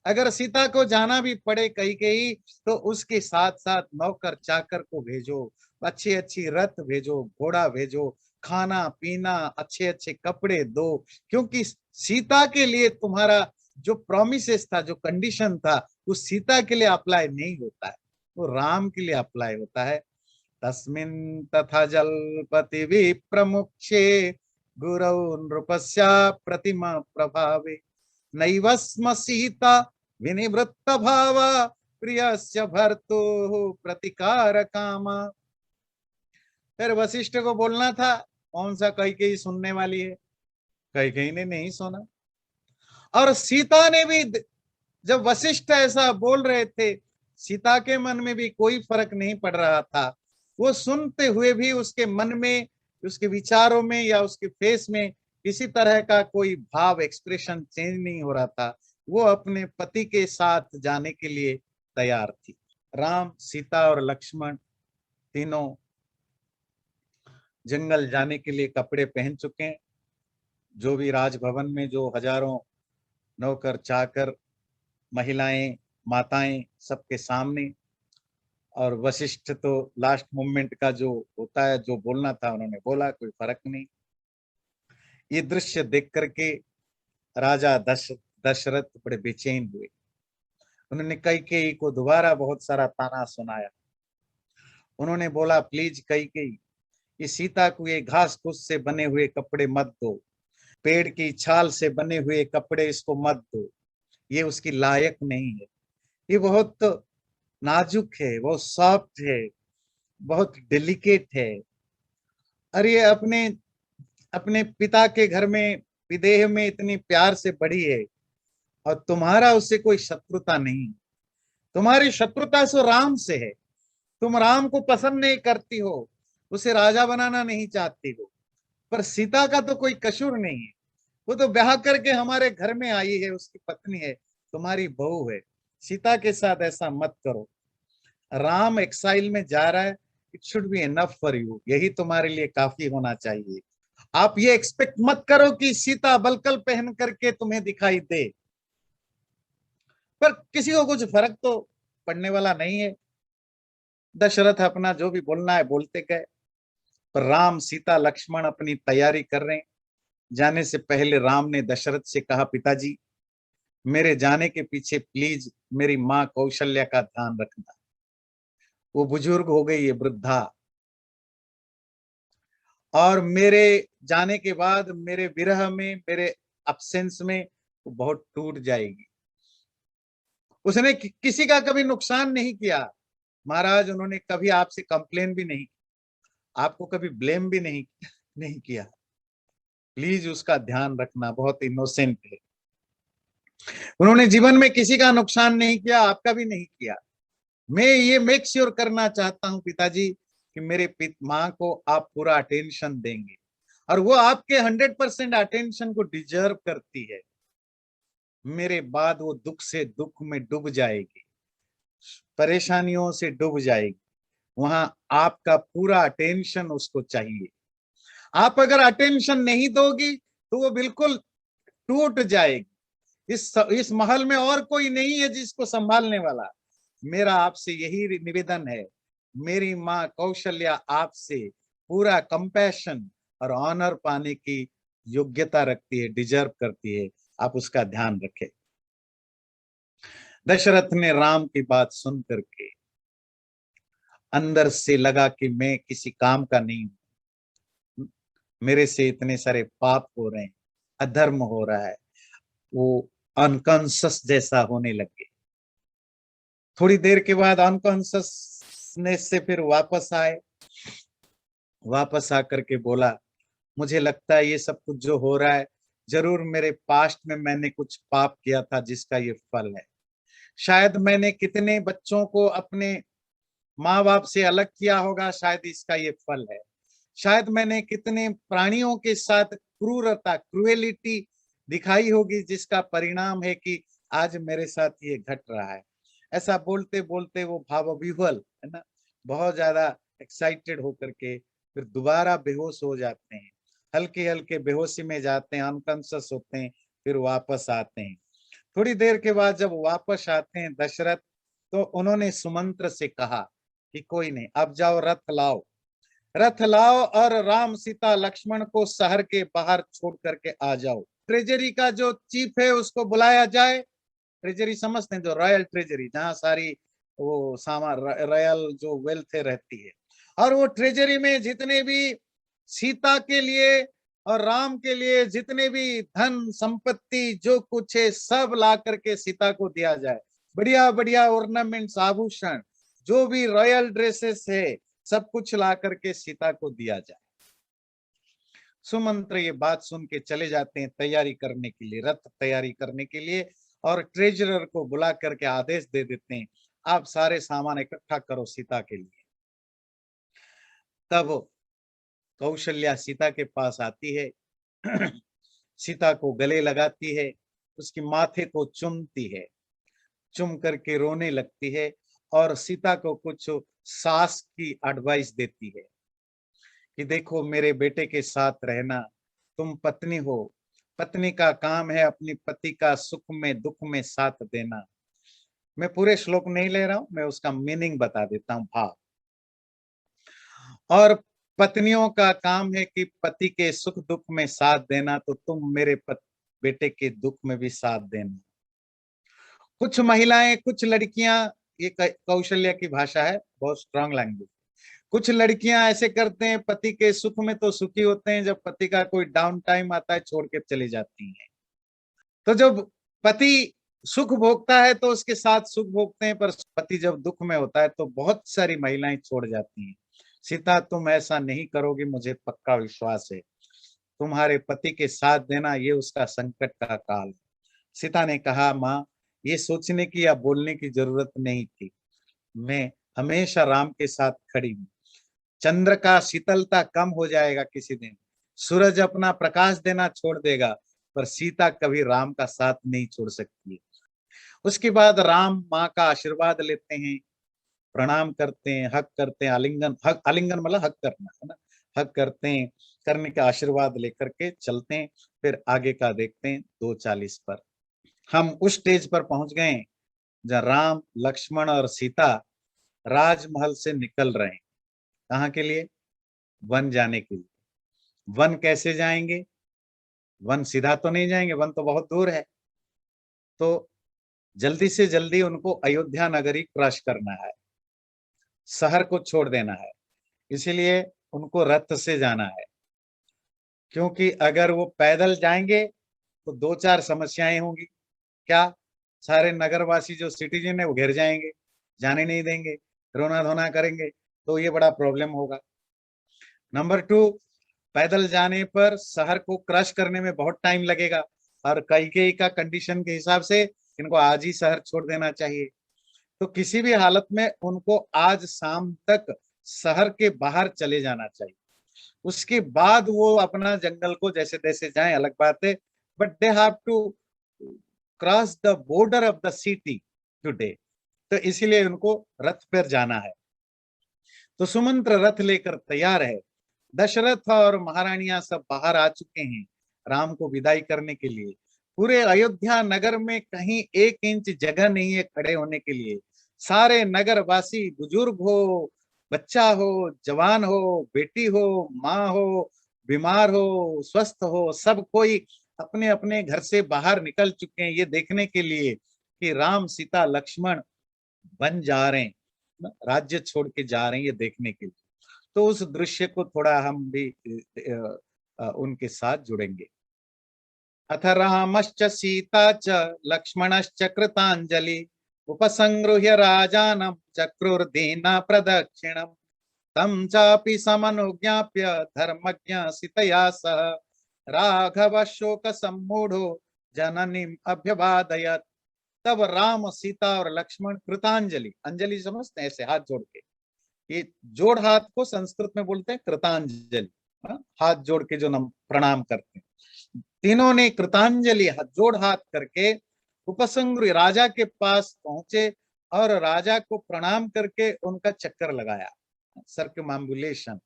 अगर सीता को जाना भी पड़े कहीं तो उसके साथ साथ नौकर चाकर को भेजो, अच्छी अच्छी रथ भेजो, घोड़ा भेजो, खाना पीना, अच्छे अच्छे कपड़े दो, क्योंकि सीता के लिए तुम्हारा जो प्रोमिसेस था, जो कंडीशन था, वो सीता के लिए अप्लाई नहीं होता है, वो राम के लिए अप्लाई होता है। तस्मिन् तथा जलपति विप्रमुखे गुरौ नृपस्या प्रतिमा प्रभावे नैव स्म सीता विनिवृत्त भावा प्रियस्य भर्तुः प्रतिकार कामा। फिर वशिष्ठ को बोलना था, कौन सा कैकेयी सुनने वाली है? कैकेयी ने नहीं सुना। और सीता ने भी, जब वशिष्ठ ऐसा बोल रहे थे, सीता के मन में भी कोई फर्क नहीं पड़ रहा था। वो सुनते हुए भी उसके मन में, उसके विचारों में या उसके फेस में किसी तरह का कोई भाव, एक्सप्रेशन चेंज नहीं हो रहा था। वो अपने पति के साथ जाने के लिए तैयार थी। राम, सीता और लक्ष्मण तीनों जंगल जाने के लिए कपड़े पहन चुके हैं। जो भी राजभवन में जो हजारों नौकर चाकर, महिलाएं, माताएं, सबके सामने। और वशिष्ठ तो लास्ट मोमेंट का जो होता है, जो बोलना था उन्होंने बोला, कोई फर्क नहीं। ये दृश्य देख करके राजा दशरथ बड़े बेचैन हुए। उन्होंने कैकेयी को दोबारा बहुत सारा ताना सुनाया। उन्होंने बोला, प्लीज कैकेयी, ये सीता को ये घास फूस से बने हुए कपड़े मत दो, पेड़ की छाल से बने हुए कपड़े इसको मत दो, ये उसकी लायक नहीं है। ये बहुत नाजुक है, बहुत सॉफ्ट है, बहुत डेलिकेट है। और ये अपने अपने पिता के घर में विदेह में इतनी प्यार से बढ़ी है, और तुम्हारा उससे कोई शत्रुता नहीं। तुम्हारी शत्रुता सो राम से है। तुम राम को पसंद नहीं करती हो, उसे राजा बनाना नहीं चाहती हो, पर सीता का तो कोई कसूर नहीं है। वो तो ब्याह करके हमारे घर में आई है, उसकी पत्नी है, तुम्हारी बहू है। सीता के साथ ऐसा मत करो। राम एक्साइल में जा रहा है, it should be enough for you, यही तुम्हारे लिए काफी होना चाहिए। आप ये एक्सपेक्ट मत करो कि सीता बलकल पहन करके तुम्हें दिखाई दे। पर किसी को कुछ फर्क तो पड़ने वाला नहीं है। दशरथ अपना जो भी बोलना है बोलते गए। पर राम, सीता, लक्ष्मण अपनी तैयारी कर रहे हैं। जाने से पहले राम ने दशरथ से कहा, पिताजी, मेरे जाने के पीछे प्लीज मेरी माँ कौशल्या का ध्यान रखना। वो बुजुर्ग हो गई है, वृद्धा, और मेरे जाने के बाद, मेरे विरह में, मेरे अब्सेंस में वो बहुत टूट जाएगी। उसने किसी का कभी नुकसान नहीं किया महाराज, उन्होंने कभी आपसे कंप्लेन भी नहीं, आपको कभी ब्लेम भी नहीं किया। प्लीज उसका ध्यान रखना, बहुत इनोसेंट है। उन्होंने जीवन में किसी का नुकसान नहीं किया, आपका भी नहीं किया। मैं ये मेक श्योर करना चाहता हूं पिताजी कि मेरे माँ को आप पूरा अटेंशन देंगे, और वो आपके 100% अटेंशन को डिजर्व करती है। मेरे बाद वो दुख से दुख में डूब जाएगी, परेशानियों से डूब जाएगी। वहां आपका पूरा अटेंशन उसको चाहिए। आप अगर अटेंशन नहीं दोगी तो वो बिल्कुल टूट जाएगी। इस महल में और कोई नहीं है जिसको संभालने वाला। मेरा आपसे यही निवेदन है। मेरी माँ कौशल्या आपसे पूरा कंपैशन और ऑनर पाने की योग्यता रखती है, डिजर्व करती है। आप उसका ध्यान रखें। दशरथ ने राम की बात सुन करके अंदर से लगा कि मैं किसी काम का नहीं हूं, मेरे से इतने सारे पाप हो रहे हैं, अधर्म हो रहा है। वो अनकॉन्शियस जैसा होने लगे। थोड़ी देर के बाद अनकॉन्शियसनेस से फिर वापस आए। वापस आकर के बोला, मुझे लगता है ये सब कुछ जो हो रहा है, जरूर मेरे पास्ट में मैंने कुछ पाप किया था जिसका ये फल है। शायद मैंने कितने बच्चों को अपने माँ बाप से अलग किया होगा, शायद इसका ये फल है। शायद मैंने कितने प्राणियों के साथ क्रूरता, क्रुएलिटी दिखाई होगी, जिसका परिणाम है कि आज मेरे साथ ये घट रहा है। ऐसा बोलते बोलते वो भावविह्वल, है ना, बहुत ज्यादा एक्साइटेड होकर के फिर दोबारा बेहोश हो जाते हैं। हल्के हल्के बेहोशी में जाते हैं, अनकॉन्शियस होते हैं, फिर वापस आते हैं। थोड़ी देर के बाद जब वापस आते हैं दशरथ, तो उन्होंने सुमंत्र से कहा कि कोई नहीं, अब जाओ रथ लाओ, रथ लाओ और राम सीता लक्ष्मण को शहर के बाहर छोड़ करके आ जाओ। ट्रेजरी का जो चीफ है उसको बुलाया जाए। ट्रेजरी समझते हैं, जो रॉयल ट्रेजरी, जहां सारी वो सामान रॉयल जो वेल्थ रहती है, और वो ट्रेजरी में जितने भी सीता के लिए और राम के लिए जितने भी धन संपत्ति जो कुछ है सब ला करके सीता को दिया जाए। बढ़िया बढ़िया ऑर्नामेंट्स, आभूषण, जो भी रॉयल ड्रेसेस है सब कुछ ला करके सीता को दिया जाए। सुमंत्र ये बात सुन के चले जाते हैं तैयारी करने के लिए, रथ तैयारी करने के लिए, और ट्रेजरर को बुला करके आदेश दे देते हैं, आप सारे सामान इकट्ठा करो सीता के लिए। तब कौशल्या सीता के पास आती है, सीता को गले लगाती है, उसकी माथे को चूमती है, चुम करके रोने लगती है और सीता को कुछ सास की एडवाइस देती है कि देखो मेरे बेटे के साथ रहना, तुम पत्नी हो, पत्नी का काम है अपनी पति का सुख में दुख में साथ देना। मैं पूरे श्लोक नहीं ले रहा हूं, मैं उसका मीनिंग बता देता हूं, भाव। और पत्नियों का काम है कि पति के सुख दुख में साथ देना, तो तुम मेरे बेटे के दुख में भी साथ देना। कुछ महिलाएं, कुछ लड़कियां, ये कौशल्या की भाषा है, बहुत स्ट्रांग लैंग्वेज। कुछ लड़कियां ऐसे करते हैं, पति के सुख में तो सुखी होते हैं, जब पति का कोई डाउन टाइम आता है छोड़ के चली जाती हैं। तो जब पति सुख भोगता है तो उसके साथ सुख भोगते हैं, पर पति जब दुख में होता है तो बहुत सारी महिलाएं छोड़ जाती हैं। सीता तुम ऐसा नहीं करोगी, मुझे पक्का विश्वास है, तुम्हारे पति के साथ देना ये उसका संकट का काल। सीता ने कहा, माँ ये सोचने की या बोलने की जरूरत नहीं थी, मैं हमेशा राम के साथ खड़ी हूँ। चंद्र का शीतलता कम हो जाएगा किसी दिन, सूरज अपना प्रकाश देना छोड़ देगा, पर सीता कभी राम का साथ नहीं छोड़ सकती। उसके बाद राम माँ का आशीर्वाद लेते हैं, प्रणाम करते हैं, हक करते हैं, आलिंगन, हक, आलिंगन मतलब हक करना है ना, हक करते हैं, करने का आशीर्वाद लेकर के चलते हैं। फिर आगे का देखते हैं 2:40 पर हम उस स्टेज पर पहुंच गए जहाँ राम लक्ष्मण और सीता राजमहल से निकल रहे हैं। कहाँ के लिए? वन जाने के लिए। वन कैसे जाएंगे? वन सीधा तो नहीं जाएंगे, वन तो बहुत दूर है, तो जल्दी से जल्दी उनको अयोध्या नगरी क्रॉस करना है, शहर को छोड़ देना है, इसीलिए उनको रथ से जाना है। क्योंकि अगर वो पैदल जाएंगे तो 2-4 समस्याएं होंगी। क्या? सारे नगरवासी जो सिटीजन है वो घेर जाएंगे, जाने नहीं देंगे, रोना धोना करेंगे, तो ये बड़ा प्रॉब्लम होगा। नंबर 2, पैदल जाने पर शहर को क्रश करने में बहुत टाइम लगेगा, और कैकेयी का कंडीशन के हिसाब से इनको आज ही शहर छोड़ देना चाहिए। तो किसी भी हालत में उनको आज शाम तक शहर के बाहर चले जाना चाहिए, उसके बाद वो अपना जंगल को जैसे तैसे जाएं, अलग बात है, but they have to cross the border of the city today. तो इसीलिए उनको रथ पर जाना है। तो सुमंत्र रथ लेकर तैयार है, दशरथ और महारानियां सब बाहर आ चुके हैं राम को विदाई करने के लिए। पूरे अयोध्या नगर में कहीं 1 इंच जगह नहीं है खड़े होने के लिए। सारे नगरवासी, बुजुर्ग हो, बच्चा हो, जवान हो, बेटी हो, माँ हो, बीमार हो, स्वस्थ हो, सब कोई अपने अपने घर से बाहर निकल चुके हैं ये देखने के लिए कि राम सीता लक्ष्मण बन जा रहे हैं, राज्य छोड़ के जा रहे हैं, ये देखने के लिए। तो उस दृश्य को थोड़ा हम भी उनके साथ जुड़ेंगे। अथ रामश्च सीता च लक्ष्मणश्च कृतांजलि उपसंगृह्य राजानं चक्रुर्दीना प्रदक्षिणम् तं चापि समनुज्ञाप्य धर्मज्ञ सीतया सह राघव शोक सम्मूढ़ो जननीम अभ्यवादयत्। तब राम सीता और लक्ष्मण कृतांजलि, अंजलि समझते हैं ऐसे हाथ जोड़ के, ये जोड़ हाथ को संस्कृत में बोलते हैं कृतांजलि, हाथ जोड़ के जो नम प्रणाम करते हैं। तीनों ने कृतांजलि जोड़ हाथ करके उपसंग्र राजा के पास पहुंचे और राजा को प्रणाम करके उनका चक्कर लगाया, सर्कमएम्बुलेशन।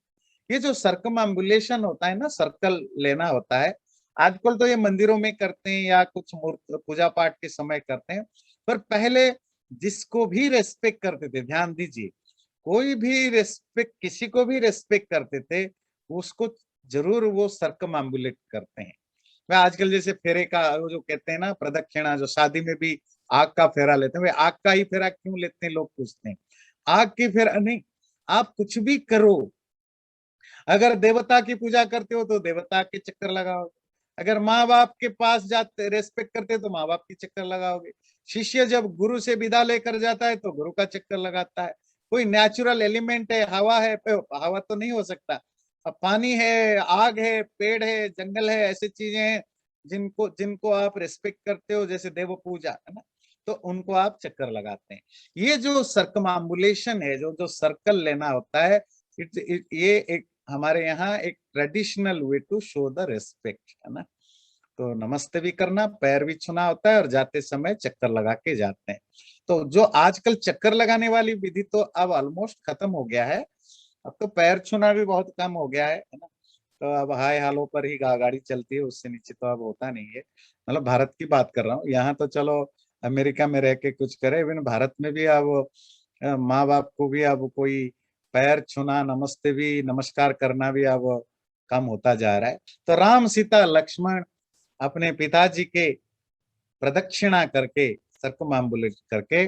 ये जो सर्कमएम्बुलेशन होता है ना, सर्कल लेना होता है, आजकल तो ये मंदिरों में करते हैं या कुछ मूर्त पूजा पाठ के समय करते हैं, पर पहले जिसको भी रेस्पेक्ट करते थे, ध्यान दीजिए, कोई भी रेस्पेक्ट, किसी को भी रेस्पेक्ट करते थे, उसको जरूर वो सर्कमएम्बुलेट करते हैं। मैं आजकल जैसे फेरे का वो जो कहते हैं ना प्रदक्षिणा, जो शादी में भी आग का फेरा लेते हैं, वे आग का ही फेरा क्यों लेते हैं लोग पूछते हैं। आग की फेरा नहीं, आप कुछ भी करो, अगर देवता की पूजा करते हो तो देवता के चक्कर लगाओगे, अगर माँ बाप के पास जाते रेस्पेक्ट करते हो तो माँ बाप के चक्कर लगाओगे, शिष्य जब गुरु से विदा लेकर जाता है तो गुरु का चक्कर लगाता है। कोई नेचुरल एलिमेंट है, हवा है, हवा तो नहीं हो सकता, अब पानी है, आग है, पेड़ है, जंगल है, ऐसी चीजें हैं जिनको जिनको आप रेस्पेक्ट करते हो, जैसे देव पूजा है ना, तो उनको आप चक्कर लगाते हैं। ये जो सर्कमाम्बुलेशन है, जो जो सर्कल लेना होता है, ये एक हमारे यहाँ एक traditional way to show the respect है ना। तो नमस्ते भी करना, पैर भी छूना होता है, और जाते समय चक्कर लगा के जाते हैं। तो जो आजकल चक्कर लगाने वाली विधि तो अब ऑलमोस्ट खत्म हो गया है, अब तो पैर छूना भी बहुत कम हो गया है ना। तो अब हाय हालो पर ही गाड़ी चलती है, उससे नीचे तो अब होता नहीं है। मतलब भारत की बात कर रहा हूँ, यहाँ तो चलो अमेरिका में रह के कुछ करे, इवन भारत में भी अब माँ बाप को भी अब कोई पैर छूना, नमस्ते भी, नमस्कार करना भी अब कम होता जा रहा है। तो राम सीता लक्ष्मण अपने पिताजी के प्रदक्षिणा करके, सर्कमएम्बुलेट करके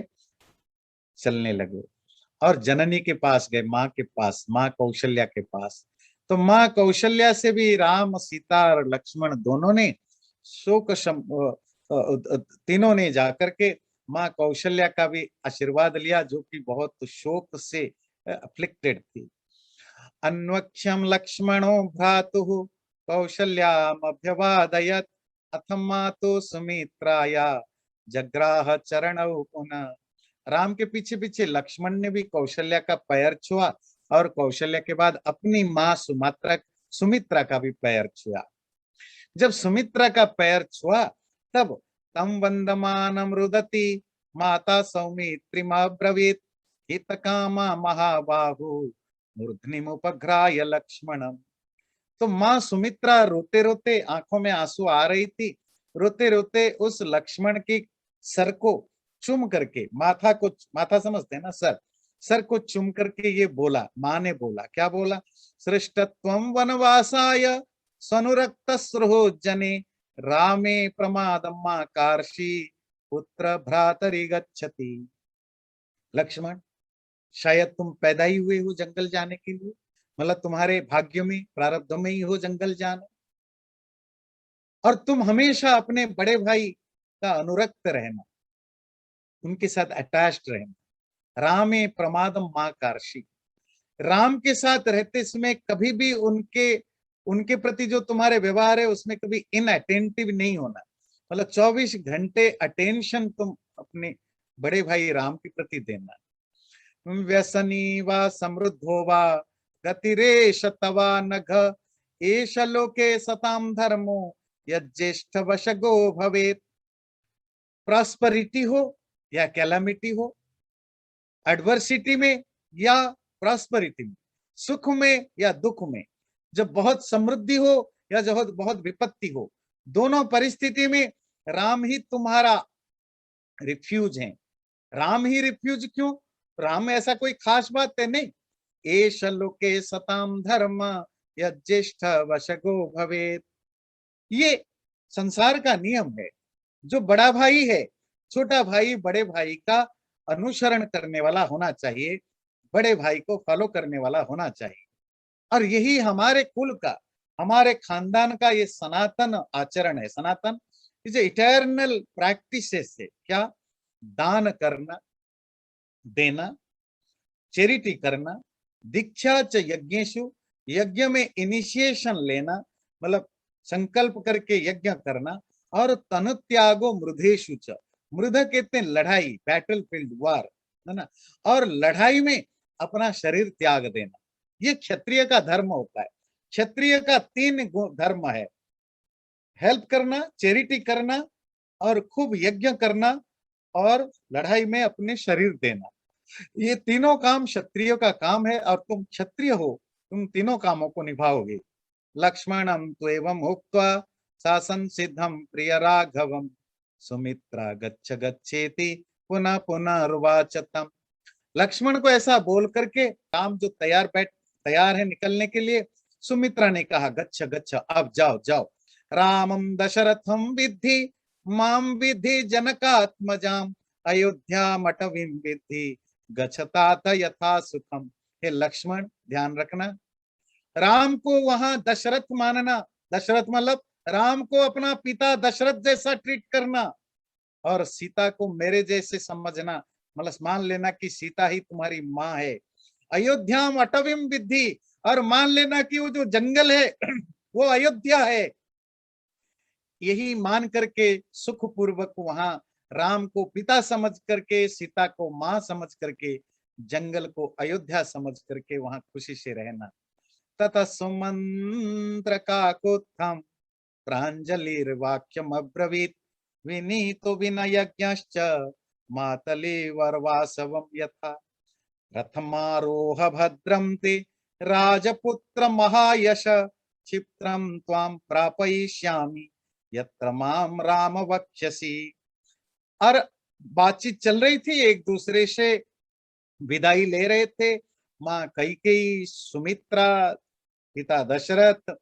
चलने लगे और जननी के पास गए, माँ के पास, माँ कौशल्या के पास। तो माँ कौशल्या से भी राम सीता और लक्ष्मण दोनों ने तीनों ने जाकर के माँ कौशल्या का भी आशीर्वाद लिया, जो कि बहुत शोक से अफ्लिक्टेड थी। अन्वक्षम लक्ष्मणो भ्रातुः कौशल्यामभ्यवादयत् अथ मातु सुमित्राया जग्राह चरणौ पुनः। राम के पीछे पीछे लक्ष्मण ने भी कौशल्या का पैर छुआ, और कौशल्या के बाद अपनी माँ सुमित्रा का भी पैर छुआ। जब सुमित्रा का पैर छुआ, तब तम वंदमानम रुदति माता सौमित्रिमब्रवीत हित कामा महाबाहु मूर्धनिमुपघ्राय लक्ष्मणम। तो माँ सुमित्रा रोते रोते, आंखों में आंसू आ रही थी, रोते रोते उस लक्ष्मण की सर को चुम करके, माथा समझते हैं ना, सर को चुम करके ये बोला, माँ ने बोला, क्या बोला, सृष्टत्वं वनवासाय सनुरक्त जने रामे प्रमादम्मा कार्षी पुत्र भ्रातरि गच्छति। लक्ष्मण, शायद तुम पैदा ही हुए हो जंगल जाने के लिए, मतलब तुम्हारे भाग्य में, प्रारब्ध में ही हो जंगल जाना, और तुम हमेशा अपने बड़े भाई का अनुरक्त रहना, उनके साथ अटैच्ड रहना। रामे प्रमादम माँ कार्षी, राम के साथ रहते समय कभी भी उनके उनके प्रति जो तुम्हारे व्यवहार है उसमें कभी इनअटेंटिव नहीं होना, मतलब 24 घंटे अटेंशन तुम अपने बड़े भाई राम के प्रति देना। व्यसनी वा समृद्धो वा गतिरेश तवा नघ एष लोके सताम धर्मो यज्येष्ठ वशगो भवेत। प्रॉस्पेरिटी हो या कैलामिटी हो, एडवर्सिटी में या प्रॉस्पेरिटी में, सुख में या दुख में, जब बहुत समृद्धि हो या जब बहुत विपत्ति हो, दोनों परिस्थिति में राम ही तुम्हारा रिफ्यूज है। राम ही रिफ्यूज क्यों, राम में ऐसा कोई खास बात है नहीं। एष लोके सताम धर्म यज्येष्ठ वशगो भवेत, ये संसार का नियम है। जो बड़ा भाई है, छोटा भाई बड़े भाई का अनुसरण करने वाला होना चाहिए, बड़े भाई को फॉलो करने वाला होना चाहिए। और यही हमारे कुल का, हमारे खानदान का ये सनातन आचरण है। सनातन इज इटर्नल प्रैक्टिसेस है। क्या? दान करना, देना, चैरिटी करना, दीक्षा च यज्ञेषु, यज्ञ में इनिशिएशन लेना, मतलब संकल्प करके यज्ञ करना, और तनु त्यागो मृधेषु च, मृध कहते हैं लड़ाई, बैटल फील्ड वार, है ना, और लड़ाई में अपना शरीर त्याग देना, ये क्षत्रिय का धर्म होता है। क्षत्रिय का 3 धर्म है, हेल्प करना, चैरिटी करना, और खूब यज्ञ करना, और लड़ाई में अपने शरीर देना। ये तीनों काम क्षत्रियो का काम है, और तुम क्षत्रिय हो, तुम तीनों कामों को निभाओगे। लक्ष्मणं त्वेवम् उक्त्वा शासन सिद्धम प्रिय राघवम सुमित्रा गच्छ गच्छेति पुनः पुनर्वाचतम। लक्ष्मण को ऐसा बोल करके राम जो तैयार है निकलने के लिए, सुमित्रा ने कहा गच्छ गच्छ, अब जाओ जाओ। रामम दशरथम विद्धि माम विद्धि जनकात्मजाम अयोध्या मटविम विद्धि गच्छतात यथा सुखम। हे लक्ष्मण ध्यान रखना, राम को वहां दशरथ मानना, दशरथ मतलब राम को अपना पिता दशरथ जैसा ट्रीट करना, और सीता को मेरे जैसे समझना, मतलब मान लेना कि सीता ही तुम्हारी माँ है। अयोध्या अटविम विद्धि, और मान लेना कि वो जो जंगल है वो अयोध्या है। यही मान करके सुख पूर्वक वहां राम को पिता समझ करके, सीता को माँ समझ करके, जंगल को अयोध्या समझ करके वहां खुशी से रहना। ततः सुमंत्र काकुत्थम प्राञ्जलिर्वाक्यम अब्रवीत विनीतो विनयज्ञश्च मातली वरवासवम यथा रथमारोह भद्रम ते राजपुत्र महायश क्षिप्रम त्वां प्रापयिष्यामि यत्र माम राम वक्ष्यसि। और बातचीत चल रही थी, एक दूसरे से विदाई ले रहे थे। माँ कैकेयी, सुमित्रा, पिता दशरथ,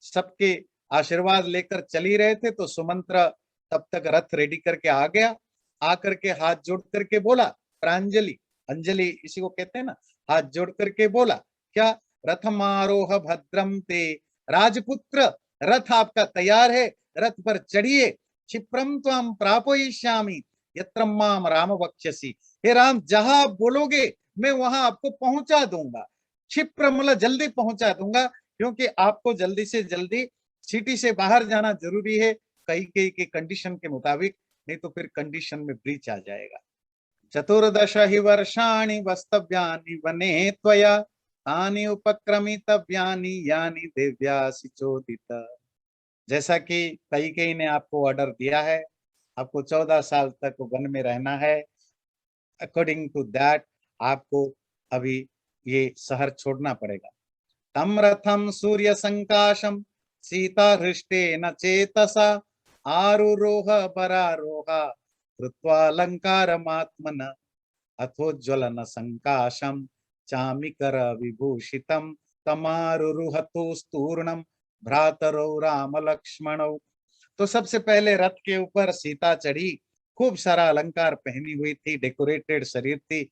सबके आशीर्वाद लेकर चली रहे थे। तो सुमंत्र तब तक रथ रेडी करके आ गया, आकर के हाथ जोड़ करके बोला, प्रांजलि, अंजलि इसी को कहते हैं ना, हाथ जोड़ करके बोला क्या, रथमारोह भद्रम ते, राजपुत्र रथ आपका तैयार है, रथ पर चढ़िए, क्षिप्रम त्वाम प्रापयिष्यामि यत्र माम राम वक्ष्यसि। हे राम जहां आप बोलोगे मैं वहां आपको पहुंचा दूंगा। क्षिप्र मतलब जल्दी पहुंचा दूंगा, क्योंकि आपको जल्दी से जल्दी सिटी से बाहर जाना जरूरी है, कई कई के कंडीशन के मुताबिक, नहीं तो फिर कंडीशन में ब्रीच आ जाएगा। चतुर्दश ही वर्षाणि वस्तव्यानि वने त्वया तानि उपक्रमितव्यानि यानि दिव्यासि चोदित। जैसा कि कैकेयी ने आपको ऑर्डर दिया है, आपको 14 साल तक वन में रहना है, अकॉर्डिंग टू दैट आपको अभी ये शहर छोड़ना पड़ेगा। तम रथम सूर्य संकाशम सीता हृष्टेन चेतसा आरुरोह परारोह कृत्वा अलंकारमात्मन अथोज्वलन संकाशम चामिकर विभूषितम तमारुरुहतोस्तूर्णम भ्रातरौ राम लक्ष्मणौ। तो सबसे पहले रथ के ऊपर सीता चढ़ी, खूब सारा अलंकार पहनी हुई थी, डेकोरेटेड शरीर थी,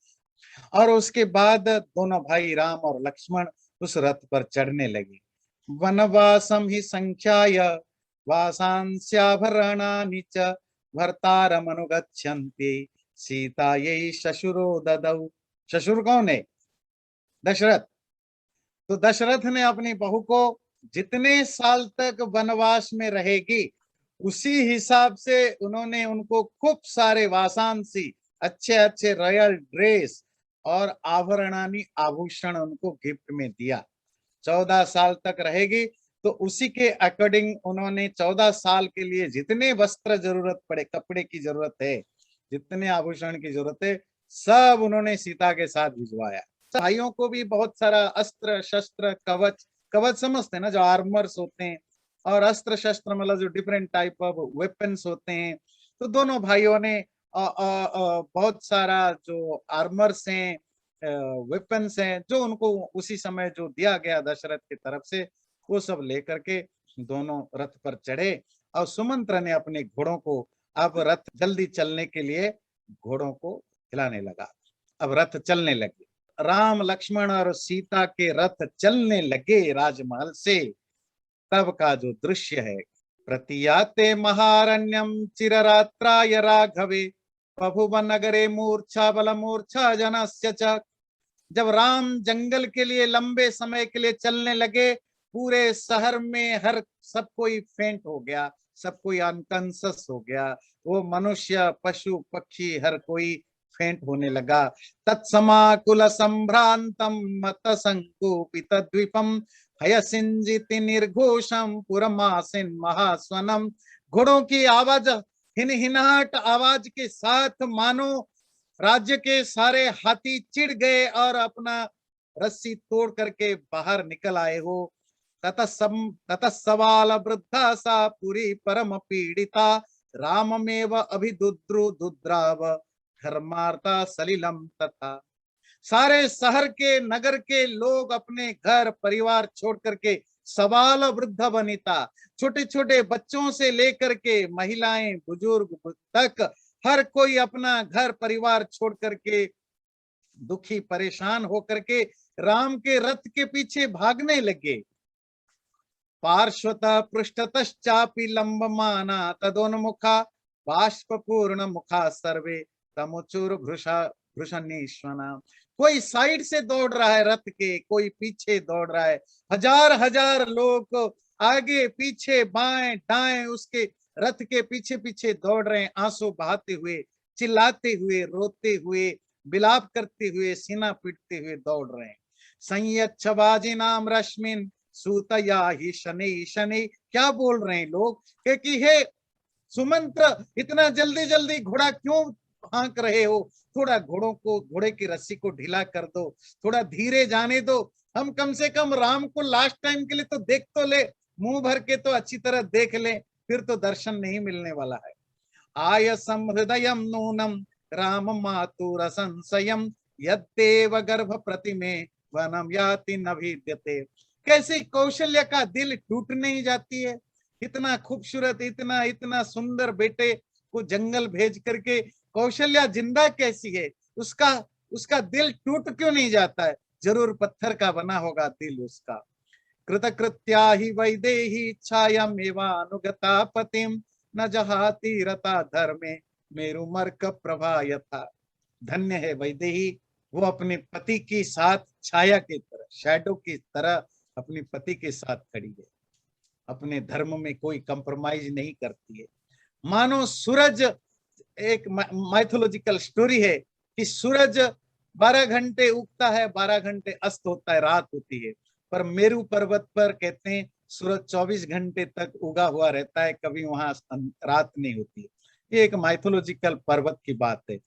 और उसके बाद दोनों भाई राम और लक्ष्मण उस रथ पर चढ़ने लगे। वनवासम ही संख्याय वासांस्याभरणानि च भर्तारमनुगच्छन्ति सीतायै शशुरो ददौ। शशुर कौन है? दशरथ। तो दशरथ ने अपनी बहू को जितने साल तक वनवास में रहेगी उसी हिसाब से उन्होंने उनको खूब सारे वासांसी, अच्छे अच्छे रॉयल ड्रेस और आभरणानी, आभूषण उनको गिफ्ट में दिया। 14 साल तक रहेगी तो उसी के अकॉर्डिंग उन्होंने 14 साल के लिए जितने वस्त्र जरूरत पड़े, कपड़े की जरूरत है, जितने आभूषण की जरूरत है, सब उन्होंने सीता के साथ भिजवाया। भाइयों को भी बहुत सारा अस्त्र शस्त्र, कवच, कवच समझते हैं ना, जो आर्मर्स होते हैं, और अस्त्र शस्त्र मतलब जो डिफरेंट टाइप ऑफ वेपन्स होते हैं। तो दोनों भाइयों ने बहुत सारा जो आर्मर्स हैं, वेपन्स हैं, जो उनको उसी समय जो दिया गया दशरथ की तरफ से, वो सब लेकर के दोनों रथ पर चढ़े। और सुमंत्र ने अपने घोड़ों को, अब रथ जल्दी चलने के लिए घोड़ों को हिलाने लगा। अब रथ चलने लगे, राम लक्ष्मण और सीता के रथ चलने लगे राजमहल से। तब का जो दृश्य है, प्रतियाते महारण्यम चिररात्राय राघवे बभुव नगरे मूर्छा बल मूर्छा जनस्य च। जब राम जंगल के लिए लंबे समय के लिए चलने लगे, पूरे शहर में हर सब कोई फेंट हो गया, सब कोई अनकॉन्शियस हो गया, वो मनुष्य पशु पक्षी हर कोई फेंट होने लगा। तत्समाकुल संभ्रांतम मत संकुपित द्वीपम हयसिंजिति निर्घोषम पुरमासिन महास्वनम। घोड़ों की आवाज, हिनहिनाहट आवाज के साथ मानो राज्य के सारे हाथी चिढ़ गए और अपना रस्सी तोड़ करके बाहर निकल आए हो। ततः सवाल वृद्धा सा पुरी परम पीड़िता, राममेव अभिदुद्रु दुद्राव धर्मार्था सलिलम तथा। सारे शहर के नगर के लोग अपने घर परिवार छोड़ करके, सवाल वृद्ध वनिता, छोटे छोटे बच्चों से लेकर के महिलाएं बुजुर्ग तक, हर कोई अपना घर परिवार छोड़ करके दुखी परेशान होकर के राम के रथ के पीछे भागने लगे। पार्श्वतः पृष्ठतश्चापि लंबमाना तदोन्मुखा, बाष्पूर्ण मुखा सर्वे तमुचुर भृशनीश्वना। कोई साइड से दौड़ रहा है रथ के, कोई पीछे दौड़ रहा है, हजार हजार लोग आगे पीछे बाएं दाएं उसके रथ के पीछे पीछे दौड़ रहे हैं, आंसू बहाते हुए, चिल्लाते हुए, रोते हुए, विलाप करते हुए, सीना पीटते हुए दौड़ रहे हैं। संयच्छवाजी नाम रश्मिन सूतया ही शनि शनि। क्या बोल रहे हैं लोग, क्योंकि हे सुमंत्र, इतना जल्दी जल्दी घोड़ा क्यों हाँक रहे हो, थोड़ा घोड़े की रस्सी को ढीला कर दो, थोड़ा धीरे जाने दो, हम कम से कम राम को लास्ट टाइम के लिए तो देख तो ले, मुंह भर के तो अच्छी तरह देख ले, फिर तो दर्शन नहीं मिलने वाला है। आयसम हृदयम नूनम राम मातुर संशयम, यद्देव गर्भ प्रतिमे वनम याति नभिद्यते। कैसे कौशल्य का दिल टूट नहीं जाती है, इतना खूबसूरत, इतना इतना सुंदर बेटे को जंगल भेज करके कौशल्या जिंदा कैसी है, उसका उसका दिल टूट क्यों नहीं जाता है, जरूर पत्थर का बना होगा दिल उसका। कृतकृत्या ही वैदेही छायाम एवानुगता पतिम, न जहाती रता धर्मे मेरुमर्क प्रभा यथा। धन्य है वैदेही, वो अपने पति की साथ छाया की तरह, शैडो की तरह अपने पति के साथ खड़ी है, अपने धर्म में कोई कंप्रोमाइज नहीं करती है। मानो सूरज, एक माइथोलॉजिकल स्टोरी है कि सूरज 12 घंटे उगता है, 12 घंटे अस्त होता है, रात होती है, पर मेरू पर्वत पर कहते हैं सूरज 24 घंटे तक उगा हुआ रहता है, कभी वहां रात नहीं होती है। ये एक माइथोलॉजिकल पर्वत की बात है।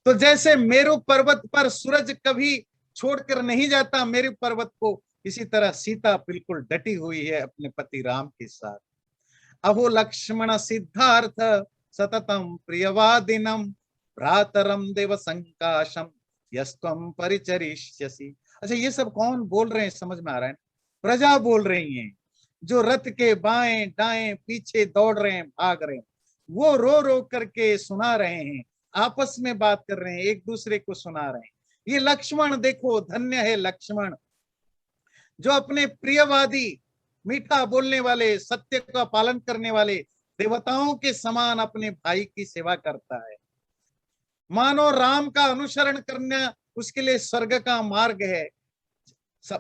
तो जैसे मेरू पर्वत पर सूरज कभी छोड़कर नहीं जाता मेरू पर्वत को, इसी तरह सीता बिल्कुल डटी हुई है अपने पति राम के साथ। अहो लक्ष्मण सिद्धार्थ सततम प्रियवादिनम, भ्रातरम देव संकाशम यस्तम परिचरिष्यसि। अच्छा, ये सब कौन बोल रहे हैं समझ में आ रहा है? प्रजा बोल रही है, जो रथ के बाएं दाएं पीछे दौड़ रहे हैं, भाग रहे हैं, वो रो रो करके सुना रहे हैं, आपस में बात कर रहे हैं, एक दूसरे को सुना रहे हैं। ये लक्ष्मण देखो, धन्य है लक्ष्मण, जो अपने प्रियवादी, मीठा बोलने वाले, सत्य का पालन करने वाले, देवताओं के समान अपने भाई की सेवा करता है। मानो राम का अनुसरण करना उसके लिए स्वर्ग का मार्ग है,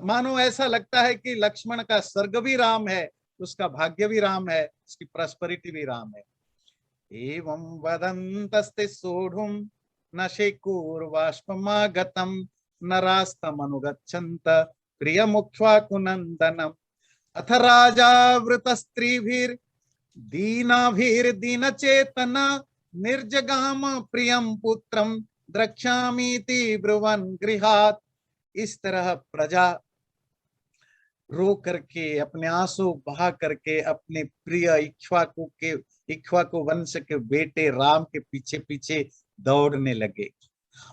मानो ऐसा लगता है कि लक्ष्मण का स्वर्ग भी राम है, उसका भाग्य भी राम है, उसकी प्रॉस्पेरिटी भी राम है। एवं वदन्तस्ते सोढ़ुम न शेकुर्वाष्पमागतम नरास्तम अनुगच्छन्त प्रिय मुख्वा कुनंदनम, अथ राजा वृत स्त्रीभिर दीनाभिर दीन चेतन, निर्जगाम प्रियम पुत्रम द्रक्ष्यामीति ब्रुवन् गृहात्। इस तरह प्रजा रो करके, अपने आंसू बहा करके अपने प्रिय इक्ष्वाकु वंश के बेटे राम के पीछे पीछे दौड़ने लगे।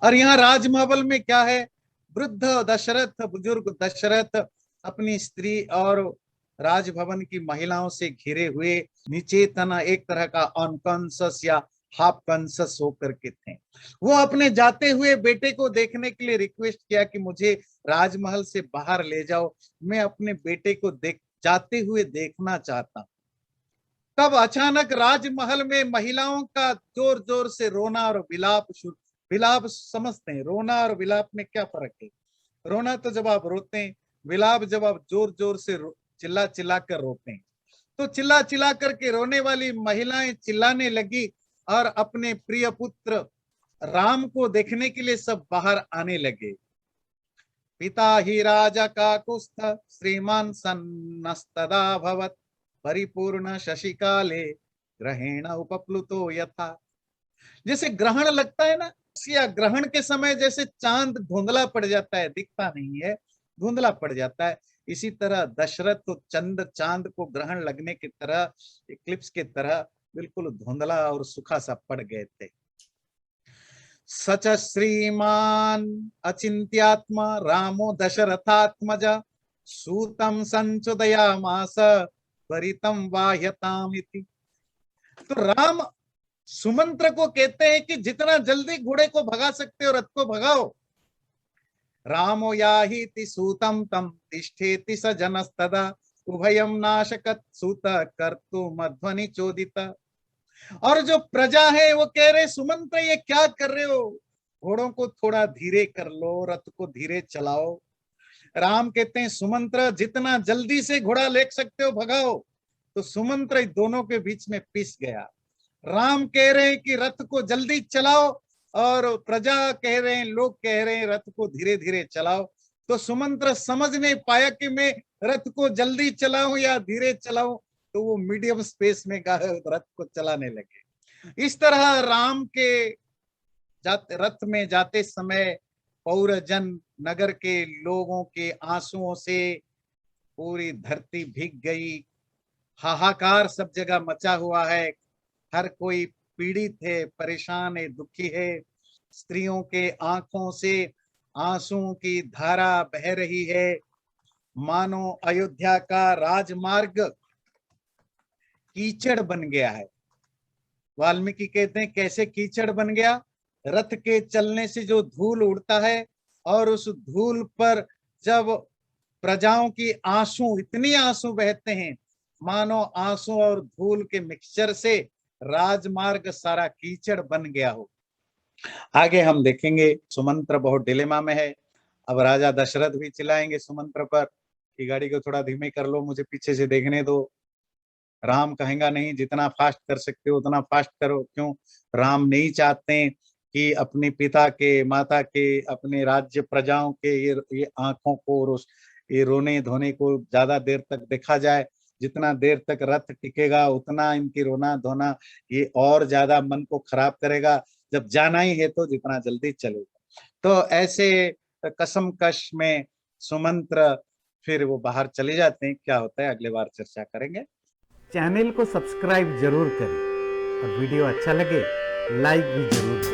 और यहाँ राजमहल में क्या है, वृद्ध दशरथ, बुजुर्ग दशरथ अपनी स्त्री और राजभवन की महिलाओं से घिरे हुए निचेतना, एक तरह का अनकॉन्शियस या हाफ कॉन्शियस होकर के थे। वो अपने जाते हुए बेटे को देखने के लिए रिक्वेस्ट किया कि मुझे राजमहल से बाहर ले जाओ, मैं अपने बेटे को जाते हुए देखना चाहता हूं। तब अचानक राजमहल में महिलाओं का जोर जोर से रोना और विलाप शुरू। विलाप समझते हैं, रोना और विलाप में क्या फर्क है? रोना तो जब आप रोते हैं, विलाप जब आप जोर जोर से चिल्ला चिल्ला कर रोते हैं। तो चिल्ला चिल्ला करके रोने वाली महिलाएं चिल्लाने लगी और अपने प्रिय पुत्र राम को देखने के लिए सब बाहर आने लगे। पिता ही राजा का कुस्थ श्रीमान सन्नस्तदा भवत, परिपूर्ण शशिकाले ग्रहेण उपप्लुतो यथा। जैसे ग्रहण लगता है ना, या ग्रहण के समय जैसे चांद धुंधला पड़ जाता है, दिखता नहीं है, धुंधला पड़ जाता है, इसी तरह दशरथ तो चंद चांद को ग्रहण लगने की तरह, इक्लिप्स की तरह बिल्कुल धुंधला और सूखा सा पड़ गए थे। सच श्रीमान अचिंत्यात्मा रामो दशरथात्मज सूतम संचुदयामास त्वरितम वाह्यताम इति। तो राम सुमंत्र को कहते हैं कि जितना जल्दी घोड़े को भगा सकते हो रथ को भगाओ। रामो याहीति सूतम तम तिष्ठेति स जनस्तदा उभयम नाशकत सूत कर्तु मध्वनि चोदिता। और जो प्रजा है वो कह रहे सुमंत्र ये क्या कर रहे हो, घोड़ों को थोड़ा धीरे कर लो, रथ को धीरे चलाओ। राम कहते हैं सुमंत्र जितना जल्दी से घोड़ा ले सकते हो भगाओ। तो सुमंत्र दोनों के बीच में पिस गया। राम कह रहे हैं कि रथ को जल्दी चलाओ और प्रजा कह रहे हैं, लोग कह रहे हैं रथ को धीरे धीरे चलाओ। तो सुमंत्र समझ नहीं पाया कि मैं रथ को जल्दी चलाऊं या धीरे चलाऊं, तो वो मीडियम स्पेस में रथ को चलाने लगे। इस तरह राम के रथ में जाते समय पौरजन नगर के लोगों के आंसुओं से पूरी धरती भीग गई। हाहाकार सब जगह मचा हुआ है, हर कोई पीड़ित है, परेशान है, दुखी है। स्त्रियों के आंखों से आंसुओं की धारा बह रही है, मानो अयोध्या का राजमार्ग कीचड़ बन गया है। वाल्मीकि कहते हैं कैसे कीचड़ बन गया, रथ के चलने से जो धूल उड़ता है और उस धूल पर जब प्रजाओं की आंसू, इतनी आंसू बहते हैं, मानो आंसू और धूल के मिक्सचर से राजमार्ग सारा कीचड़ बन गया हो। आगे हम देखेंगे सुमंत्र बहुत डिलेमा में है। अब राजा दशरथ भी चिल्लाएंगे सुमंत्र पर कि गाड़ी को थोड़ा धीमे कर लो, मुझे पीछे से देखने दो। राम कहेगा नहीं, जितना फास्ट कर सकते हो उतना फास्ट करो। क्यों? राम नहीं चाहते कि अपने पिता के, माता के, अपने राज्य प्रजाओं के ये आंखों को, ये रोने धोने को ज्यादा देर तक देखा जाए। जितना देर तक रथ टिकेगा उतना इनकी रोना धोना ये और ज्यादा मन को खराब करेगा। जब जाना ही है तो जितना जल्दी चलेगा। तो ऐसे कसमकश में सुमंत्र फिर वो बाहर चले जाते हैं। क्या होता है अगले बार चर्चा करेंगे। चैनल को सब्सक्राइब जरूर करें और वीडियो अच्छा लगे लाइक भी जरूर करें।